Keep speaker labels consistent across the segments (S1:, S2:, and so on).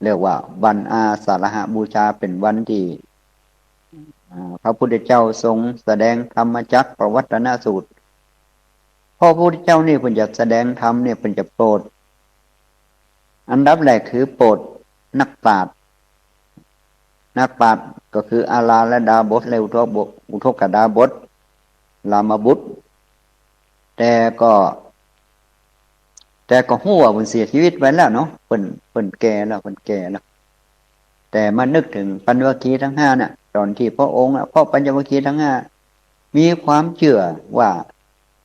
S1: เรียกว่าวันอาสาฬหบูชาเป็นวันที่พระพุทธเจ้าทรงแสดงธรรมจักรประวัตนสูตรพระพุทธเจ้านี่เพิ่นจะแสดงธรรมเนี่ยเพิ่นจะโปรดอันดับแรกคือโปรดนักปราชญ์นักปราชญ์ก็คืออาลาและดาบสและอุทกดาบสรามบุตรแต่ก็ฮู้ว่าเพิ่นเสียชีวิตไปแล้วเนาะเพิ่นแก่แล้วแต่มานึกถึงปัญญวัคคีย์ทั้งห้าน่ะตอนที่พระองค์พ่อปัญญวัคคีย์ทั้งห้ามีความเชื่อว่า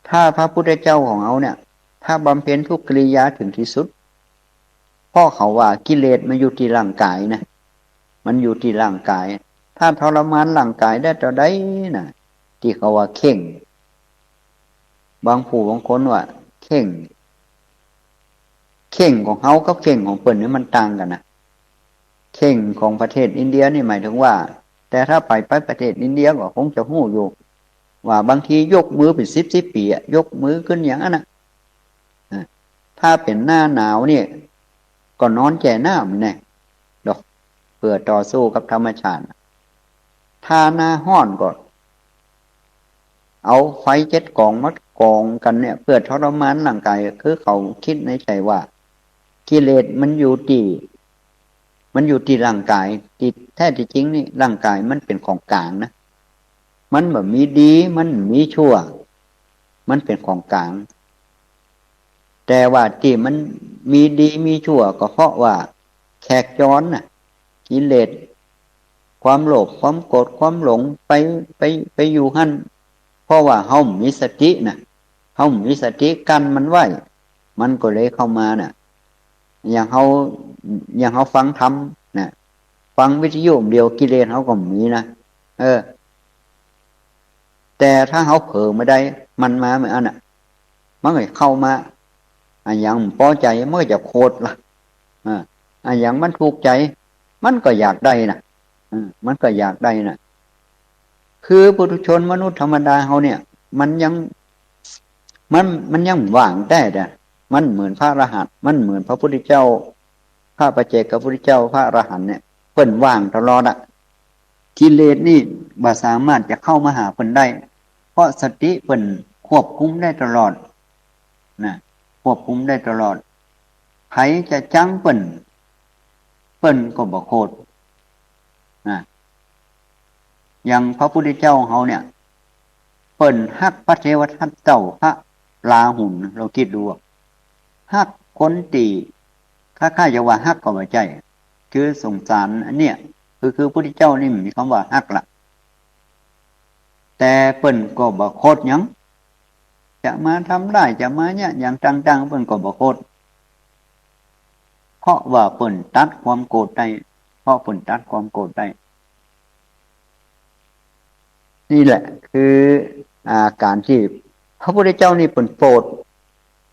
S1: ถ้าพระพุทธเจ้าของเราเนี่ยถ้าบำเพ็ญทุกกิริยาถึงที่สุดพ่อเขาว่ากิเลสมันอยู่ที่ร่างกายนะมันอยู่ที่ร่างกายถ้าทรมานร่างกายได้ต่อใดน่ะที่เขาว่าเข่งบางผู้บางคนว่าเข่งของเขากับเข่งของเปิ้นนี่มันต่างกันนะเข่งของประเทศอินเดียนี่หมายถึงว่าแต่ถ้าไปประเทศอินเดียก็คงจะหู้อยู่ว่าบางทียกมือเป็นสิบปีอะยกมือขึ้นอย่างนั้นนะถ้าเป็นหน้าหนาวเนี่ยก็นอนแก่หน้ามันแน่ดอกเพื่อต่อสู้กับธรรมชาติถ้าหน้าห้อนก็เอาไฟ7 กองมัดกองกันเนี่ยเพื่อทรมานร่างกายคือเขาคิดในใจว่ากิเลสมันอยู่ที่ร่างกายที่แท้ที่จริงนี่ร่างกายมันเป็นของกลางนะมันแบบมีดีมันมีชั่วมันเป็นของกลางแต่ว่าที่มันมีดีมีชั่วก็เพราะว่าแขกย้อนน่ะกิเลสความโลภความโกรธความหลงไปอยู่หั่นเพราะว่าเฮามีสติน่ะเฮามีสติกันมันไว้มันก็เลยเข้ามาน่ะอย่างเฮาฟังธรรมน่ะฟังวิทยุเดียวกิเลสเฮาก็มีนะแต่ถ้าเฮาเผลอไม่ได้มันมาเหมือนอันน่ะมันก็เข้ามาอย่างพอใจมันก็จะโคตรล่ะอย่างมันถูกใจมันก็อยากได้นะมันก็อยากได้นะคือปุถุชนมนุษย์ธรรมดาเขาเนี่ยมันยังว่างแต่มันเหมือนพระอรหันต์มันเหมือนพระพุทธเจ้าพระปัจเจกพุทธเจ้าพระอรหันต์เนี่ยเพิ่นว่างตลอดกิเลสนี่บ่สามารถจะเข้ามาหาเพิ่นได้เพราะสติเพิ่นควบคุมได้ตลอดนะควบคุมได้ตลอดไผจะจังเปิ้นก็บ่โคตรอย่างพระพุทธเจ้าเขาเนี่ยเปิ้นฮักพระเทวทัตเจ้าพระราหุลเราคิดดูฮักคนตีค่าจะว่าฮักก็บ่ใช่คือสงสารอันเนี้ยคือพระพุทธเจ้านี่มีคำว่าฮักล่ะแต่เปิ้นก็บ่โคตรหยังจะมาทำได้จะมาเนี่ยอย่างจังๆเปิ้นก็บ่โคตรเพราะว่าเปิ้นตัดความโกรธได้นี่แหละคือการที่พระพุทธเจ้านี่เปิ้นโปรด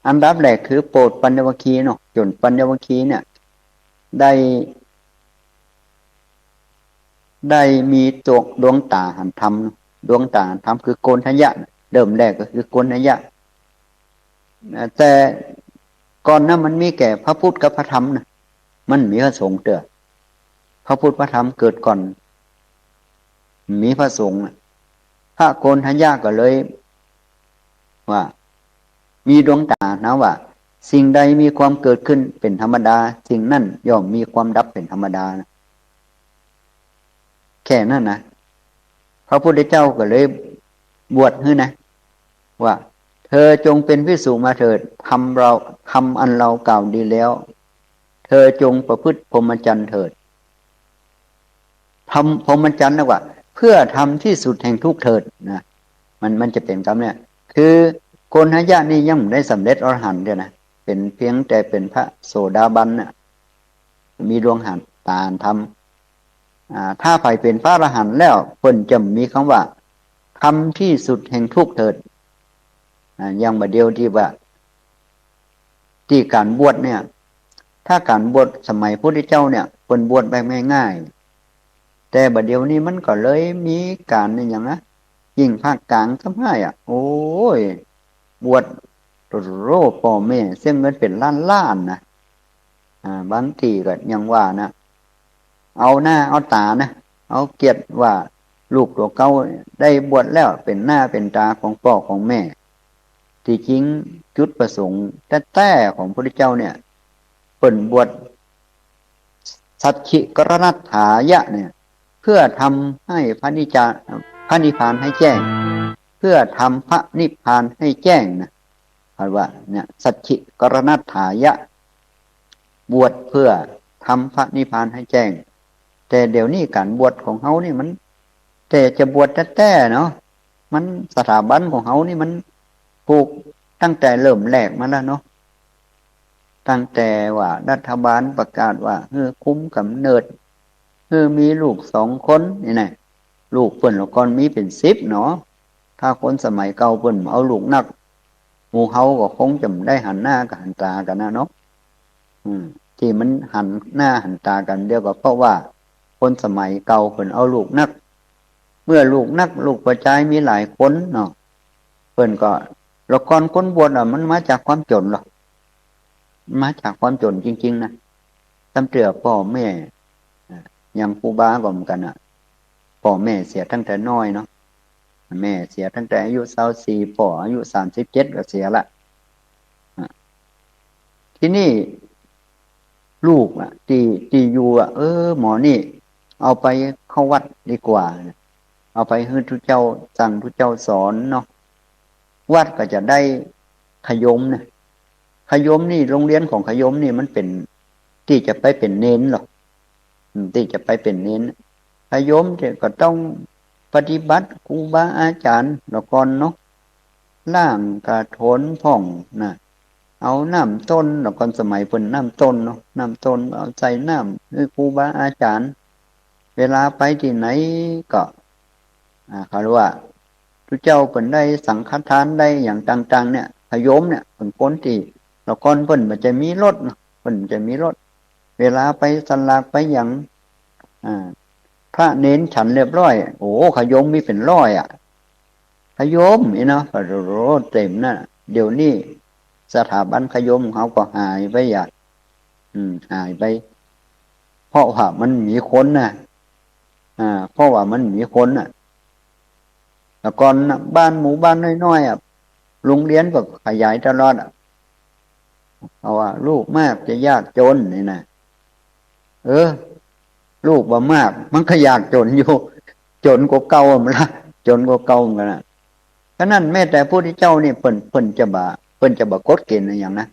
S1: อันดับแรกคือโปรดปัญญวัคคีย์เนาะจนปัญญวัคคีย์เนี่ยได้มีตัวดวงตาหันธรรมดวงตาหันธรรมคือโกณฑัญญะเริ่มแรกก็คือโกณฑัญญะแต่ก่อนนั้นมันมีแก่พระพุทธกับพระธรรมนะมันมีพระสงฆ์เด้อพระพุทธพระธรรมเกิดก่อนมีพระสงฆ์พระโกณฑัญญะก็เลยว่ามีดวงตานะว่าสิ่งใดมีความเกิดขึ้นเป็นธรรมดาสิ่งนั้นย่อมมีความดับเป็นธรรมดานะแค่นั้นนะพระพุทธเจ้าก็เลยบวชให้นะว่าเธอจงเป็นภิกษุมาเถิดทำอันเรากล่าวดีแล้วเธอจงประพฤติพรหมจรรย์เถิดทำพรหมจรรย์นะว่าเพื่อทำที่สุดแห่งทุกเถิดนะมันจะเป็นคำเนี่ยคือโกณฑัญญะนี่ยังไม่ได้สำเร็จอรหันต์เดียวนะเป็นเพียงแต่เป็นพระโสดาบันน่ะมีดวงหันตาธรรมถ้าไปเป็นพระอรหันต์แล้วเพิ่นจะมีคำว่าทำที่สุดแห่งทุกเถิดยังบัดเดียวที่ว่าที่การบวชเนี่ยถ้าการบวชสมัยพุทธเจ้าเนี่ยเพิ่นบวชแบบง่ายๆแต่บัดเดียวนี้มันก็เลยมีการนี่อย่างนะยิ่งภาคกลางทำให้โอ้ยบวชโรพ่อแม่เสียเงินเป็นล้านนะ บางทีก็ยังว่านะเอาหน้าเอาตานะเอาเกียรติว่าลูกตัวเก่าได้บวชแล้วเป็นหน้าเป็นตาของพ่อของแม่ที่จริงจุดประสงค์แต่ของพระพุทธเจ้าเนี่ยเปิ่นบวชสัจฉิกรณัฏฐายะเนี่ยเพื่อทำให้พระนิพพานให้แจ้งเพื่อทำพระนิพพานให้แจ้งนะคำว่าเนี่ยสัจฉิกรณัฏฐายะบวชเพื่อทำพระนิพพานให้แจ้งแต่เดี๋ยวนี้การบวชของเขานี่มันแต่จะบวชแต่เนาะมันสถาบันของเขานี่มันผูกตั้งแต่เริ่มแรกมาแล้วเนาะตั้งแต่ว่ารัฐบาลประกาศว่าคุ้มกำเนิดมีลูก2 คนนี่ไงลูกเปิ้นละก่อนมีเป็น10เนาะถ้าคนสมัยเก่าเปิ้นเอาลูกนักหมู่เฮาก็คงจะได้หันหน้ากับหันตากันนะเนาะที่มันหันหน้าหันตากันเดียวก็เพราะว่าคนสมัยเก่าเพิ่นเอาลูกนักเมื่อลูกนักลูกประชายมีหลายคนเนาะเพิ่นก็ละก่อนคนบวชมันมาจากความจนหรอกมาจากความจนจริงๆนะตำเตือพ่อแม่อย่างครูบาก็เหมือนกันพ่อแม่เสียตั้งแต่น้อยเนาะแม่เสียตั้งแต่อายุ24พ่ออายุ37ก็เสียละที่นี่ลูกที่อยู่หมอนี่เอาไปเข้าวัดดีกว่าเอาไปให้ทุกเจ้าสั่งทุกเจ้าสอนเนาะวัดก็จะได้ขยมนะขยมนี่โรงเรียนของขยมนี่มันเป็นที่จะไปเป็นเน้นหรอกที่จะไปเป็นเน้นขยมเนี่ยก็ต้องปฏิบัติครูบาอาจารย์ละก่อนเนาะล่างกระโถนพ่องนะเอาน้ำต้นละก่อนสมัยเพิ่นน้ำต้นเนาะน้ำต้นเอาใส่น้ำให้ครูบาอาจารย์เวลาไปที่ไหนก็เขาเรียกว่าทุกเจ้าเพิ่นได้สังฆทานได้อย่างต่างๆเนี่ยขยมเนี่ยเพิ่นพ้นที่ละก่อนเพิ่นมันจะมีรถเพิ่นจะมีรถเวลาไปสลากไปอย่างพระเน้นฉันเรียบร้อยโอ้ขยมมีเป็น100ขยมเนาะโรเต็มน่ะเดี๋ยวนี้สถาบันขยมเขาก็หายไปอย่างหายไปเพราะว่ามันมีคนน่ะเพราะว่ามันมีคนน่ะแต่ก่อนบ้านหมู่บ้านน้อยๆโรงเรียนก็ขยายตลอดเพราะว่าลูกมากจะยากจนนี่นะลูกบ่มากมันก็ยากจนอยู่จนกว่าเก่ามันละจนกว่าเก่ากันนะฉะนั้นแม้แต่ผู้ที่เจ้านี่เพิ่นจะบ่กฎเกณฑ์อะไรอย่างนะ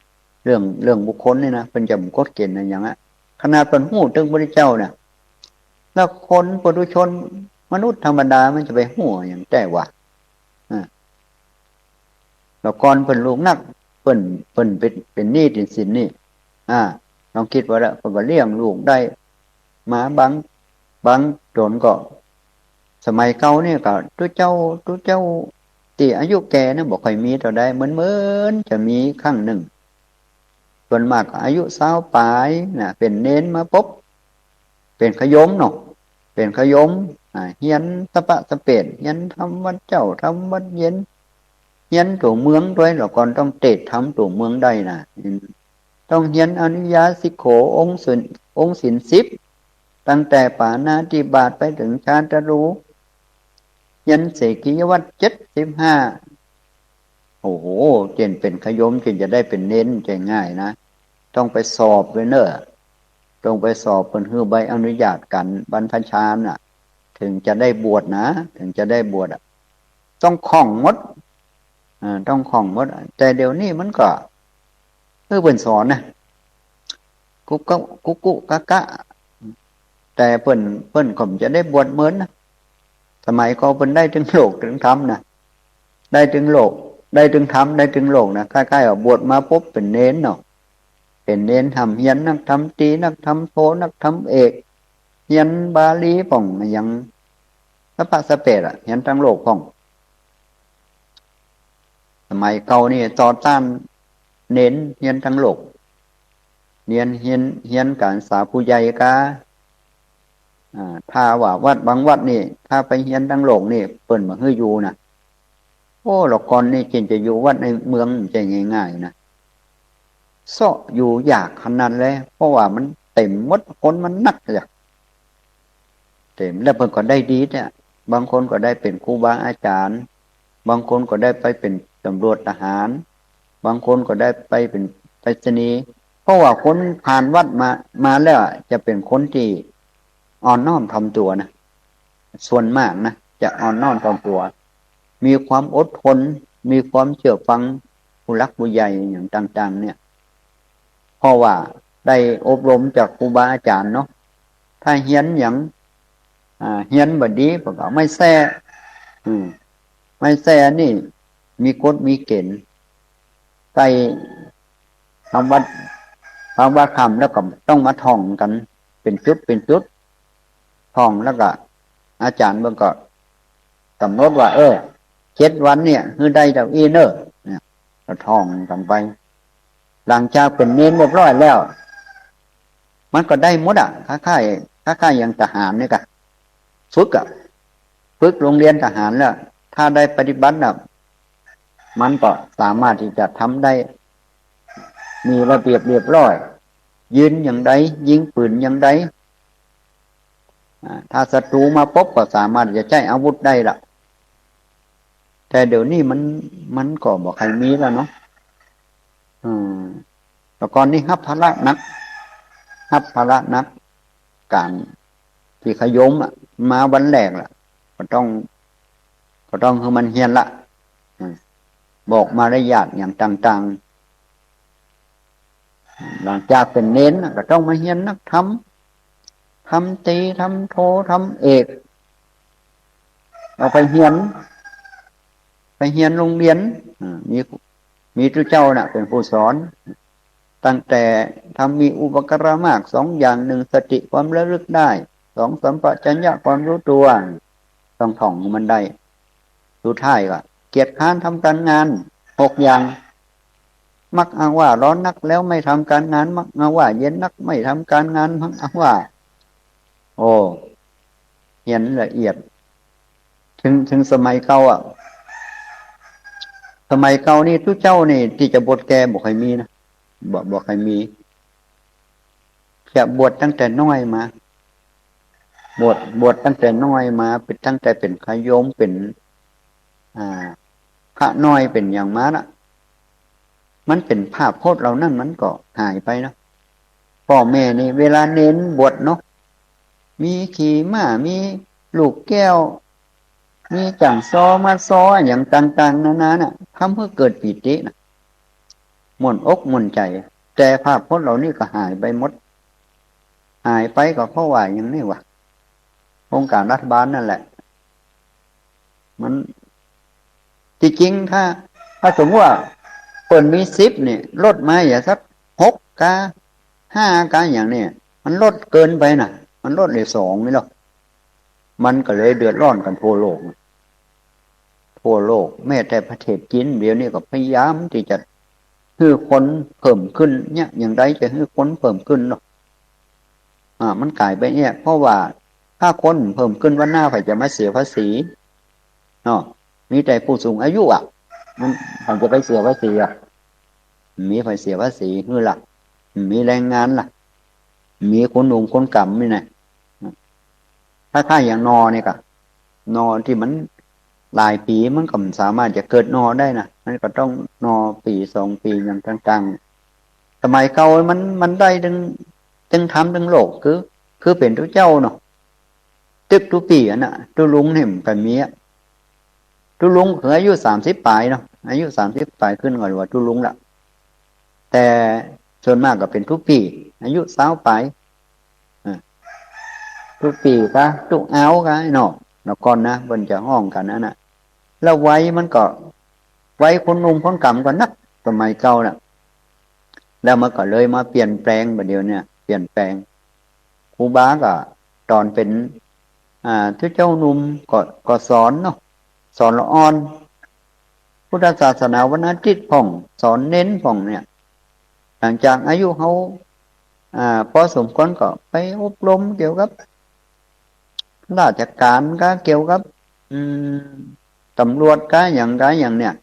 S1: เรื่องบุคคลนี่นะเพิ่นจะบ่กฎเกณฑ์อะไรอย่างนะขนาดเพิ่นฮู้ถึงพระเจ้าเนี่ยแล้วคนปุถุชนมนุษย์ธรรมดามันจะไปฮู้อย่างแต่ว่าแล้วก่อนเพิ่นลูกนักเพิ่นเป็นหนี้เป็นสินนี่ลองคิดว่าละเพิ่นก็เลี้ยงลูกได้มาบางโดนก็สมัยเก่าเนี่ยก็ทุกเจ้าที่อายุแก่เนี่ยบอกค่อยมีเท่าใดเหมือนจะมีครั้งหนึ่งส่วนมากอายุ20ปลายน่ะเป็นเน้นมาปุ๊บเป็นขยมเนาะเป็นขยมเฮียนสะปะสะเปดเฮียนทำวัดเจ้าทำวัดเย็นเฮียนตัวเมืองด้วยแล้วก่อนต้องเตะทำตัวเมืองได้น่ะต้องเฮียนอนุญาสิกโของค์ศีล10ตั้งแต่ปาณาติบาตไปถึงชาตรูยันเสกียวัตร75โอ้โหเจนเป็นขยมเจนจะได้เป็นเน้นใจง่ายนะต้องไปสอบเลยเนอะต้องไปสอบเป็นใบอนุญาตกันบรรพชาน่ะถึงจะได้บวชนะถึงจะได้บวชต้องคล่องหมดต้องคล่องหมดแต่เดี๋ยวนี้มันก็เป็นสอนนะกุกะแต่เพิ่นผมจะได้บวชเหมือนนะสมัยก็เพิ่นได้ถึงโลกถึงธรรมนะได้ถึงโลกได้ถึงธรรมได้ถึงโลกนะใกล้ๆว่าบวชมาปุ๊บเป็นเน้นเนาะเป็นเน้นทำเฮียนนักทำตรีนักทำโทนักทำเอกเฮียนบาลีป่องอย่างพระปะสเปดเฮียนทั้งโลกป่องสมัยเก่านี่ต่อต้านเน้นเฮียนทั้งโลกเฮียนการสาผู้ใหญ่กาถ้าว่าวัดบางวัดนี่ถ้าไปเฮียนทั้งโลกนี่เปิ่นมาฮื้ออยู่นะโอ้หลอกก่อนนี่จริงจะอยู่วัดในเมืองจะง่ายๆนะ เสาะอยู่อยากขนาดเลยเพราะว่ามันเต็มหมดคนมันนักเลยเต็มแล้วเพิ่นก็ได้ดีเนี่ยบางคนก็ได้เป็นครูบาอาจารย์บางคนก็ได้ไปเป็นตำรวจทหารบางคนก็ได้ไปเป็นไปรษณีย์เพราะว่าคนผ่านวัดมาแล้วจะเป็นคนที่อ่อนน้อมถ่อมตัวนะส่วนมากนะจะอ่อนน้อมถ่อมตัวมีความอดทนมีความเชื่อฟังผู้หลักผู้ใหญ่อย่างต่างๆเนี่ยเพราะว่าได้อบรมจากครูบาอาจารย์เนาะถ้าเฮียนอย่างเฮียนบดีผมก็ไม่แซ่อืมไม่แซ่นี่มีกฎมีเกณฑ์ใส่คำว่าคำแล้วก็ต้องมาท่องกันเป็นจุดเป็นจุดท่องแล้วก็อาจารย์เบิ่งก็กำหนดว่า7 วันเนี่ยคือได้ดอกอีเนอร์เนี่ยก็ท่องกันไปหลังจากเป็นเน้นเรียบร้อยแล้วมันก็ได้หมดค่ายอย่างทหารเนี่ยก็ฝึกโรงเรียนทหารแล้วถ้าได้ปฏิบัติน่ะมันก็สามารถที่จะทำได้มีระเบียบเรียบร้อยยืนอย่างใดยิงปืนอย่างใดถ้าศัตรูมาพบก็สามารถจะใช้อาวุธได้ละแต่เดี๋ยวนี้มันก็บอกใครมีแล้วเนาะแต่ก่อนนี้ฮับภาระนักการที่ขยมมาวันแรกล่ะก็ต้องให้มันเฮียนละบอกมารยาทอย่างต่างๆหลังจากเป็นเน้นก็ต้องมาเฮียนนักทำตรีทำโททำเอกเอาไปเฮียนโรงเรียนมีทุเจ้าน่ะเป็นผู้สอนตั้งแต่ทำมีอุปกรณ์มาก2 อย่าง1สติความระลึกได้2สัมปชัญญะความรู้ตัวต้องท่องมันได้สุดท้ายก็เกียรติค้านทำการงาน6 อย่างมักอ้างว่าร้อนนักแล้วไม่ทำการงานมักอ้างว่าเย็นนักไม่ทำการงานมักอ้างว่าโอ้เห็นละเอียดถึงสมัยเก่าสมัยเก่านี่ทุกเจ้านี่ที่จะบวชแกบอกให้มีนะบอกให้มีจะบวชตั้งแต่น้อยมาบวชตั้งแต่น้อยมาเป็นตั้งแต่เป็นขยมเป็นพระน้อยเป็นอย่างมาละมันเป็นภาพโพจน์เรานั่นมันก็หายไปนะพ่อแม่นี่เวลาเน้นบวชเนาะมีขี่ม้ามีลูกแก้วมีจังซอมาซออย่างต่างๆนานาน่ะทำเพื่อเกิดปีตินะม่วนอกม่วนใจแต่ภาพพจน์เรานี่ก็หายไปหมดหายไปก็เพราะว่าอย่างนี้วะองค์การรัฐบาลนั่นแหละมันจริงๆถ้าสมมติว่าเปิดมี10เนี่ยลดมาอย่าสัก6 กา 5 กาอย่างนี้มันลดเกินไปน่ะมันลดเหลือ2ไม่หรอกมันก็เลยเดือดร้อนกันทั่วโลกแม้แต่ประเทศจีนเดี๋ยวนี้ก็พยายามที่จะให้คนเพิ่มขึ้นเนี่ยอย่างไรจะให้คนเพิ่มขึ้นเนาะมันกลายไปเนี่ยเพราะว่าถ้าคนเพิ่มขึ้นวันหน้าไปจะมาเสียภาษีเนาะมีแต่ผู้สูงอายุมันจะไปเสียภาษีมีไปเสียภาษีคือล่ะมีแรงงานล่ะมีคนหนุ่มคนกำนี่ไงถ้าอย่างเนี่ยก็นอที่มันหลายปีมันก็สามารถจะเกิดนอได้นะมันก็ต้องนอปี2 ปีอย่างต่างๆสมัยเก่ามันได้ถึงทำถึงโลกคือเป็นทุกเจ้าเนาะตึกทุกปีน่ะทุลุงเนี่ยกันมีทุลุงคืออายุ30 ปลายเนาะอายุ30 ปลายขึ้นก่อนว่าทุลุงละแต่ส่วนมากก็เป็นทุกปีอายุ20 ปลายทุกปีก็ทุกเอาก็เนาะแล้วก่อนนะบนจะห้องกันนะแล้วไว้มันก็ไว้คนหนุ่มคนกำก็นักสมัยเก่าน่ะแล้วมันก็เลยมาเปลี่ยนแปลงประเดี๋ยวเนี่ยเปลี่ยนแปลงครูบาก็ตอนเป็นทุกเจ้าหนุ่มก็สอนเนาะสอนละอ่อนพุทธศาสนาวันอาทิตย์ผ่องสอนเน้นผ่องเนี่ยหลังจากอายุเขาพอสมควรก็ไปอบรมเกี่ยวกับราชการก็เกี่ยวกับตำรวจก็อย่างไรอย่างเนี่ย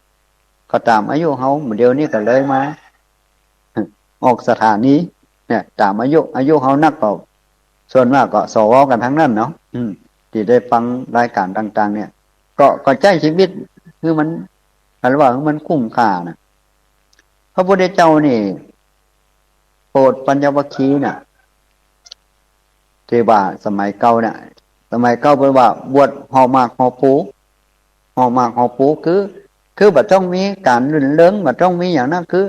S1: ก็ตามอายุเขาเดี๋ยวนี้ก็เลยมา ออกสถานีเนี่ยตามอายุเขานักก็ส่วนมากก็สวกันทั้งนั้นเนาะที่ได้ฟังรายการต่างๆเนี่ยก็ใจชีวิตคือมันอะไรว่ามันคุ้มค่านะพระพุทธเจ้านี่โปรดปัญญวคีน่ะที่ว่าสมัยเก่าเนี่ยสมัยเก่าเป็นว่าบวชหอมากหอปูหอมากหอปูคือบัดต้องมีการลื่นเลิงบัดต้องมีอย่างนั้นคือ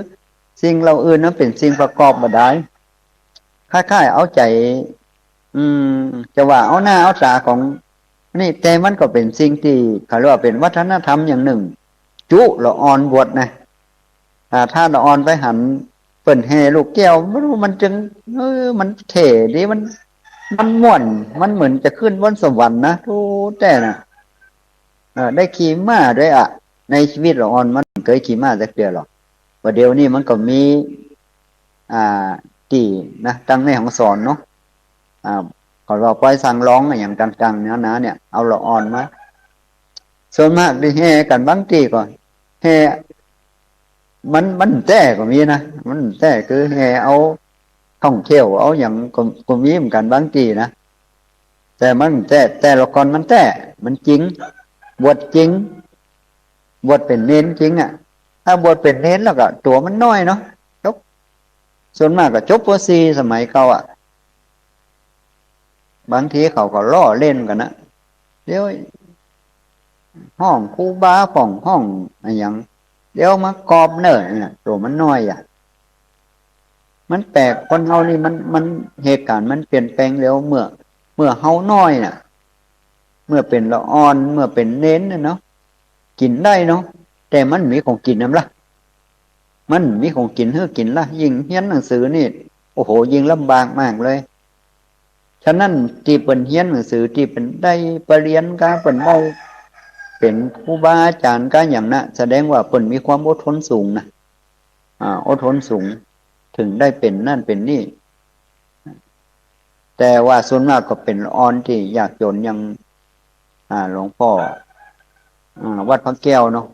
S1: สิ่งเราอื่นนั้นเป็นสิ่งประกอบบัดได้คล้ายๆเอาใจอืมจะว่าเอาหน้าเอาตาของนี่แต่มันก็เป็นสิ่งที่เขาเรียกว่าเป็นวัฒนธรรมอย่างหนึ่งจุละอ่อนบวชนะถ้าละอ่อนไปหันเปิ่นแห่ลูกแก้วไม่รู้มันจึงมันเท่ดีมันม่วนมันเหมือนจะขึ้นบนสวรรค์นะทุแต่นะได้ขี่ม้าด้วยอ่ะในชีวิตละอ่อนมันเคยขี่ม้าสักเดียวหรอกว่าเดี๋ยวนี้มันก็มีอ่าที่นะตั้งในของสอนเนาะก็เราปล่อยสั่งร้องอย่างต่างๆเนี่ยเอาละอ่อนมาส่วนมากได้แห่กันบางทีก่อนแห่มันแท้ก็มีนะมันแท้คือแห่เอาท่องเที่ยวเอาอย่างก็มีเหมือนกันบางทีนะแต่มันแต่ละคนมันมันจริงบวชจริงบวชเป็นเน้นจริงอ่ะถ้าบวชเป็นเน้นแล้วก็ตัวมันน้อยเนาะจบส่วนมากก็จบป.4สมัยเก่าอ่ะบางทีเขาก็ล้อเล่นกันนะเดี๋ยวห้องครูบาห้องอะไรอย่างเดี๋ยวมากอบเนอเนี่ยตัวมันน้อยอ่ะมันแปลกคนเฮานี่มันเหตุการณ์มันเปลี่ยนแปลงเร็วเมื่อเฮาน้อยน่ะเมื่อเป็นละอ่อนเมื่อเป็นเน้นเนาะกินได้เนาะแต่มันมีของกินนั่นละมันมีของกินเฮ้อกินละยิ่งเฮียนหนังสือนี่โอ้โหยิ่งลำบากมากเลยฉะนั้นที่เป็นเฮียนหนังสือที่เป็นได้ปรริญญาเป็นได้เป็นครูบาอาจารย์ก็อย่างนั้นแสดงว่าเป็นมีความอดทนสูงนะอดทนสูงถึงได้เป็นนั่นเป็นนี่แต่ว่าส่วนมากก็เป็นอ่อนที่ยากจนยังหลวงพ่อวัดพระแก้วเนาะ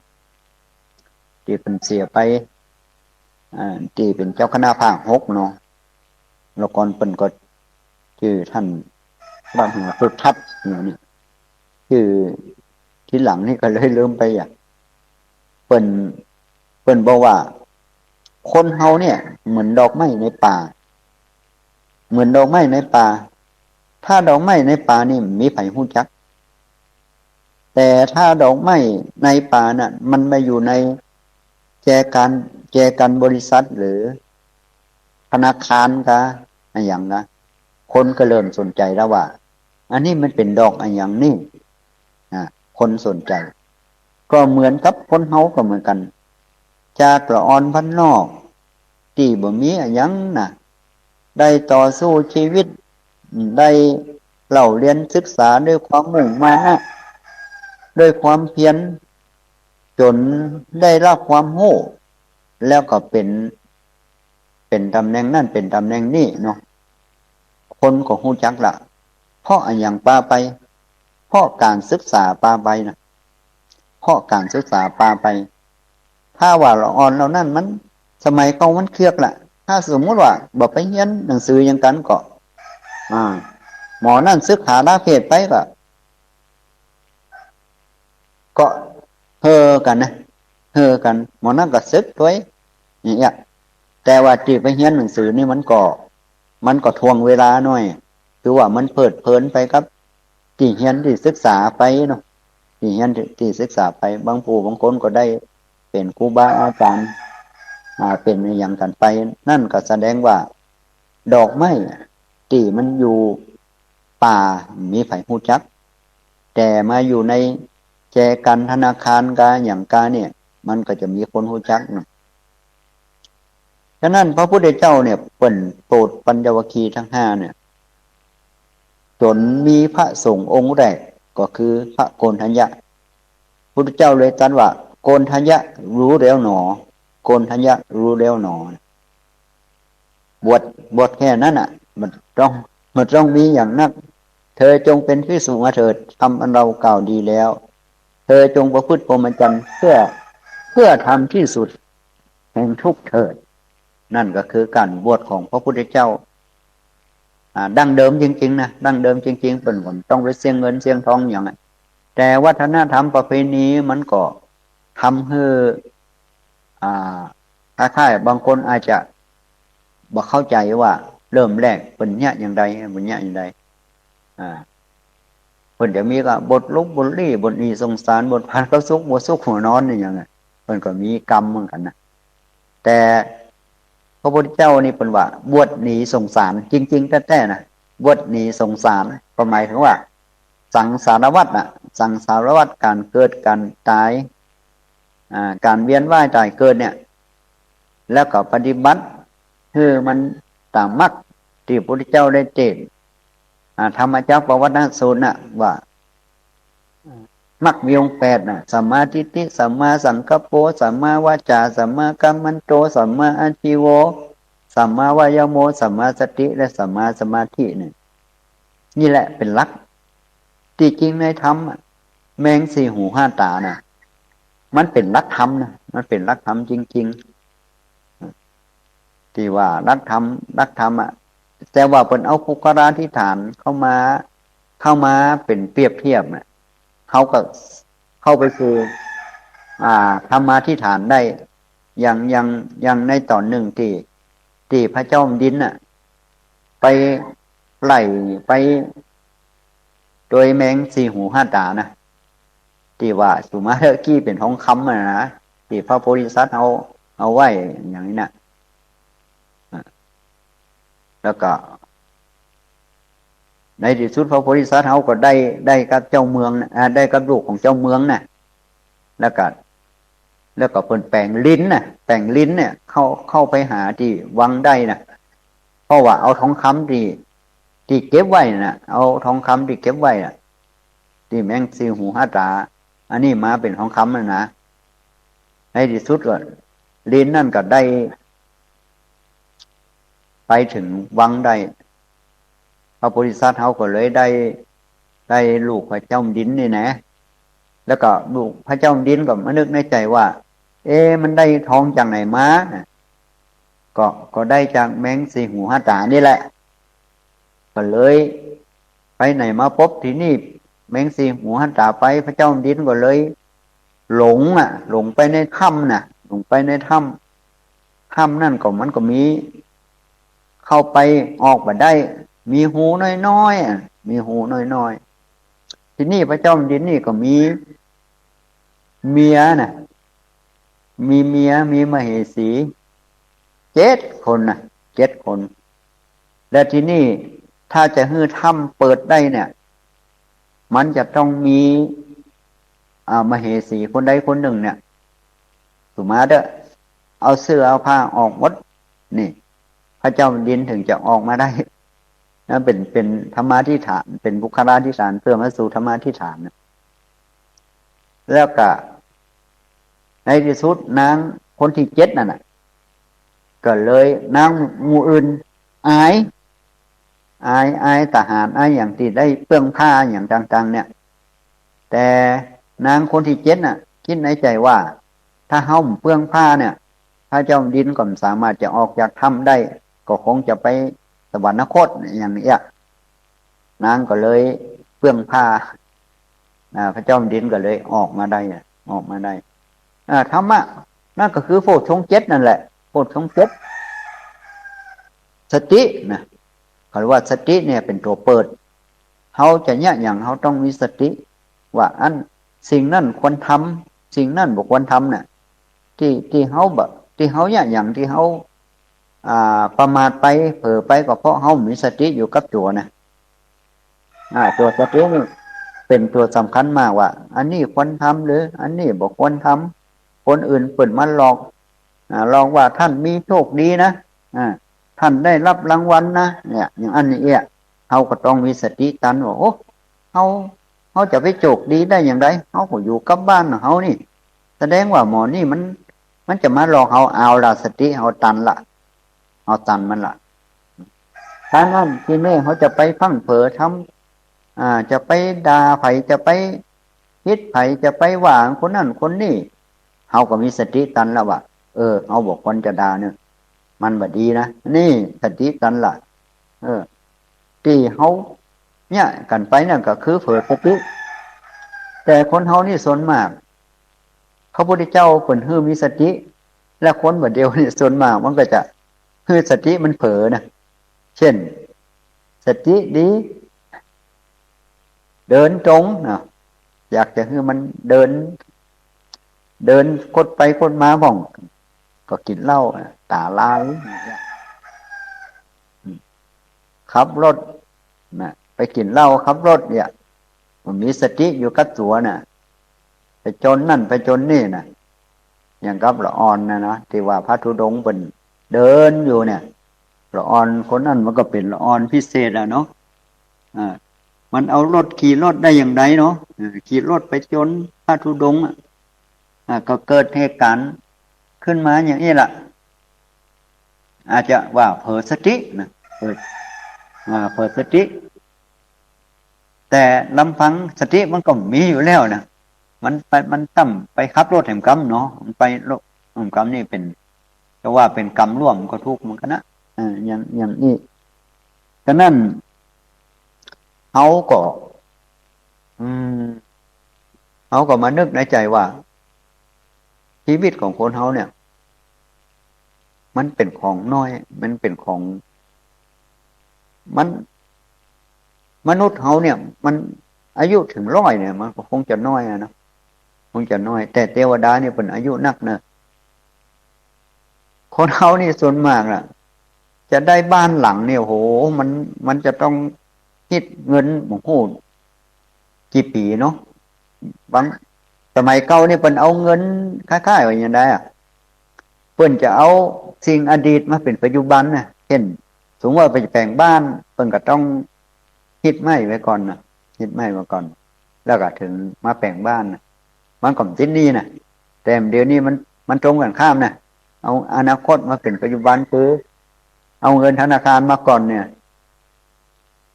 S1: ที่เป็นเสียไปที่เป็นเจ้าคณะภาค6เนาะแล้วก่อนเป็นก็ชื่อท่านบ้านหัวพุทธัศน์นี่ชื่อที่หลังนี่ก็เลยลืมไปเป็นบอกว่าคนเฮาเนี่ยเหมือนดอกไม้ในป่าเหมือนดอกไม้ในป่าถ้าดอกไม้ในป่านี่มีไผฮู้จักแต่ถ้าดอกไม้ในป่าน่ะมันมาอยู่ในแจกันบริษัทหรือธนาคารก็อย่างนะคนก็เริ่มสนใจแล้วว่าอันนี้มันเป็นดอกอย่างนี้คนสนใจก็เหมือนกับคนเฮาก็เหมือนกันจากละอ่อนพันนอกที่บ่มีอย่างน่ะได้ต่อสู้ชีวิตได้เล่าเรียนศึกษาด้วยความมุ่งมั่นด้วยความเพียรจนได้รับความรู้แล้วก็เป็นตำแหน่งนั่นเป็นตำแหน่งนี้เนาะคนก็รู้จักละเพราะอย่างปาไปเพราะการศึกษาปาไปนะเพราะการศึกษาปาไปถ้าว่าละอ่อนเรานั่นมันสมัยเก่ามันเครียดละถ้าสมมติว่าบอกไปเรียนหนังสืออย่างกันก็หมอนั่นศึกษาลาเพศไปก็เฮอกันนะเฮอกันหมอนั่นก็ศึกด้วยอย่างเงี้ยแต่ว่าที่ไปเรียนหนังสือนี่มันก็ทวงเวลาหน่อยคือว่ามันเพลิดเพลินไปครับที่เรียนที่ศึกษาไปเนาะที่เรียนที่ศึกษาไปบางผู้บางคนก็ได้เป็นครูบาอาจารย์เป็นอย่างกันไปนั่นก็แสดงว่าดอกไม้ที่มันอยู่ป่ามีไผฮู้จักแต่มาอยู่ในแจกันธนาคารกาอย่างกาเนี่ยมันก็จะมีคนฮู้จักนะฉะนั้นพระพุทธเจ้าเนี่ยเปิ่นโปรดปัญจวัคคีย์ทั้ง5เนี่ยจนมีพระสงฆ์องค์แรกก็คือพระโกณฑัญญะพุทธเจ้าเลยตรัสว่าโกณฑัญญะรู้แล้วหนอโกณฑัญญะรู้แล้วหนอบวชแค่นั้นมันต้องมีอย่างนักเธอจงเป็นภิกษุมาเถิดทำอันเรากล่าวดีแล้วเธอจงประพฤติพรหมจรรย์เพื่อทำที่สุดแห่งทุกข์เถิด นั่นก็คือการบวชของพระพุทธเจ้าดั้งเดิมจริงๆนะดั้งเดิมจริงๆเป็นผลต้องไปเสี่ยงเงินเสี่ยงทองอย่างนั้นแต่วัฒนธรรมประเพณีมันก็ทำให้คล้ายๆบางคนอาจจะบ่เข้าใจว่าเริ่มแรกเป็นเนี่ยอย่างใดเป็นเนี่ยอย่างใดอ่าเพิ่นจะมีก็บทลุกบทลี้บทนีสงสารบทพันก็สุขบทสุขหัวนอนนี่อย่างเงี้ยเพิ่นก็มีกรรมเหมือนกันนะแต่พระพุทธเจ้านี่เป็นว่าบวชหนีสงสารจริงๆแท้ๆนะบวชหนีสงสารก็หมายถึงว่าสังสารวัฏน่ะสังสารวัฏการเกิดการตายการเวียนว่ายตายเกิดเนี่ยแล้วก็ปฏิบัติคือมันตามมรรคที่พระพุทธเจ้าได้เจตธรรมจักรปวัตนสูตรน่ะว่ามรรคมีองค์8น่ะสัมมาทิฏฐิสัมมาสังกัปโปสัมมาวาจาสัมมากัมมันโตสัมมาอาชีโวสัมมาวายโมสัมมาสติและสัมมาสมาธิเนี่ยนี่แหละเป็นหลักที่จริงในธรรมแมงสี่หูห้าตาน่ะมันเป็นหลักธรรมนะมันเป็นหลักธรรมจริงๆที่ว่าหลักธรรมแต่ว่าเป็นเอาภูกราธิฐานเข้ามาเป็นเปรียบเทียบน่ะเขาก็เข้าไปคือธรรมาธิฐานได้อย่างในตอนหนึ่งที่พระเจ้าดินน่ะไปไล่ไปโดยแมงสี่หูห้าตานะที่ว่าสุมาเทกี้เป็นทองคำนะที่พระโพธิสัตว์เอาไว้อย่างนี้นะแล้วก็ในที่สุดพระโพธิสัตว์เขาก็ได้กับเจ้าเมืองได้กับลูกของเจ้าเมืองน่ะแล้วก็เพิ่นแปลงลิ้นเนี่ยเข้าไปหาที่วังได้น่ะเพราะว่าเอาทองคำที่เก็บไว้น่ะเอาทองคำที่เก็บไว้น่ะที่แมงสีหูห้าตาอันนี้มาเป็นทองคำนะในที่สุดก็ลิ้นนั่นก็ได้ไปถึงวังได้พระโพธิสัตว์เขาก็เลยได้ลูกพระเจ้าดินนี่นะแล้วก็ลูกพระเจ้าดินก็มานึกในใจว่ามันได้ทองจากไหนมาก็ได้จากแมงสี่หูห้าตานี่แหละก็เลยไปไหนมาพบที่นี่แมงสี่หูห้าตาไปพระเจ้าดินก็เลยหลงไปในถ้ำน่ะหลงไปในถ้ำนั่นก็มันก็มีเข้าไปออกมาได้มีหูน้อยๆมีหูน้อยๆที่นี่พระเจ้าดินนี่ก็มีเมียน่ะมีเมียมีมเหสี7 คนน่ะ7 คนและที่นี่ถ้าจะให้ถ้ำเปิดได้เนี่ยมันจะต้องมีมเหสีคนใดคนหนึ่งเนี่ยสุมาเด้อเอาเสื้อเอาผ้าออกหมดนี่พระเจ้าดินถึงจะออกมาได้นั่นเป็นธรรมาธิฐานเป็นบุคลาธิฐานเพื่อมาสู่ธรรมาธิฐานนะแล้วก็ในที่สุดนางคนที่7นั่นน่ะก็เลยนางหมู่อื่นอายทหารอายอย่างที่ได้เปลื้องผ้าอย่างต่างๆเนี่ยแต่นางคนที่7น่ะคิดในใจว่าถ้าเฮาเปลื้องผ้าเนี่ยพระเจ้าดินก็สามารถจะออกจากถ้ำได้ก็คงจะไปสวรรคตอย่างนี้นางก็เลยเปลื้องผ้าพระเจ้าดินก็เลยออกมาได้ธรรมะนั่นก็คือโพชฌงค์7นั่นแหละโพชฌงค์7สตินะเขาเรียกว่าสติเนี่ยเป็นตัวเปิดเขาจะเนี่ยอย่างเขาต้องมีสติว่าสิ่งนั้นควรทำสิ่งนั้นบ่ควรทำเนี่ยที่เขาแบบที่เขาเนี่ยอย่างที่เขาประมาทไปเผลอไปก็เพราะเขามีสติอยู่กับตัวนะตัวสตินี่เป็นตัวสำคัญมากว่าอันนี้ควรทำหรืออันนี้บ่ควรทำคนอื่นเปิดมันหลอกว่าท่านมีโชคดีนะท่านได้รับรางวัลนะเนี่ยอย่างอันนี้เขาก็ต้องมีสติตันว่าโอ้เขาจะไปโชคดีได้อย่างไรเขาก็อยู่กับบ้านของเขานี่แสดงว่าหมอนี่มันจะมาหลอกเขาเอาละสติเอาตันมันละถ้างั้นที่แม่เขาจะไปพังเผอทำจะไปด่าไผจะไปคิดไผจะไปหว่างคนนั่นคนนี่เขาก็มีสติตันแล้วว่าเขาบอกคนจะด่าเนี่ย มันบดีนะนี่สติกันล่ะที่เขาเนี่ยกันไปนั่นก็คือเผยสติแต่คนเฮานี่ส่วนมากพระพุทธเจ้าเปิ่นฮื้อมีสติและคนแบบเดียวนี่ส่วนมากมันก็จะฮื้อสติมันเผลอนะเช่นสติดีเดินตรงนะอยากจะให้มันเดินกดไปกดมาบ้องก็กินเหล้าตาลายขับรถนะไปกินเหล้าขับรถเนี่ยมันมีสติอยู่กับตัวน่ะไปจนนั่นไปจนนี่น่ะอย่างกับละอ่อนนะที่ว่าพระธุดงค์เป็นเดินอยู่เนี่ยละอ่อนคนนั้นมันก็เป็นละอ่อนพิเศษเนาะอ่ามันเอารถขี่รถได้อย่างไรเนาะขี่รถไปจนพระธุดงค์ก็เกิดเหตุการณ์ขึ้นมาอย่างนี้ล่ะอาจจะว่าเผลอสตินะเผลอสติแต่ลำพังสติมันก็มีอยู่แล้วนะมันตั้มไปขับรถแห่งกรรมเนาะมันไปรถแห่งกรรมนี่เป็นจะว่าเป็นกรรมร่วมก็ทุกข์เหมือนกันนะอย่างนี้ฉะนั้นเขาก็อืมเขาก็มานึกในใจว่าชีวิตของคนเขาเนี่ยมันเป็นของน้อยมันเป็นของมันมนุษย์เขาเนี่ยมันอายุถึง100เนี่ยมันก็คงจะน้อยนะคงจะน้อยแต่เทวดาเนี่ยเป็นอายุนักเนอะคนเขานี่ส่วนมากน่ะจะได้บ้านหลังเนี่ยโหมันจะต้องคิดเงินโอ้โหกี่ปีเนาะบางสมัยเก่านี่เป็นเอาเงินค่ายๆว่าอย่างไรเพิ่นจะเอาสิ่งอดีตมาเป็นปัจจุบันนะเช่นสมมติว่าไปแต่งบ้านเพิ่นก็ต้องคิดไม้ไว้ก่อนนะคิดไม้มาก่อนแล้วก็ถึงมาแต่งบ้านนะมันก็ทิ้นนี่นะแต่เดี๋ยวนี้มันตรงกันข้ามนะเอาอนาคตมาเป็นปัจจุบันคือเอาเงินธนาคารมาก่อนเนี่ย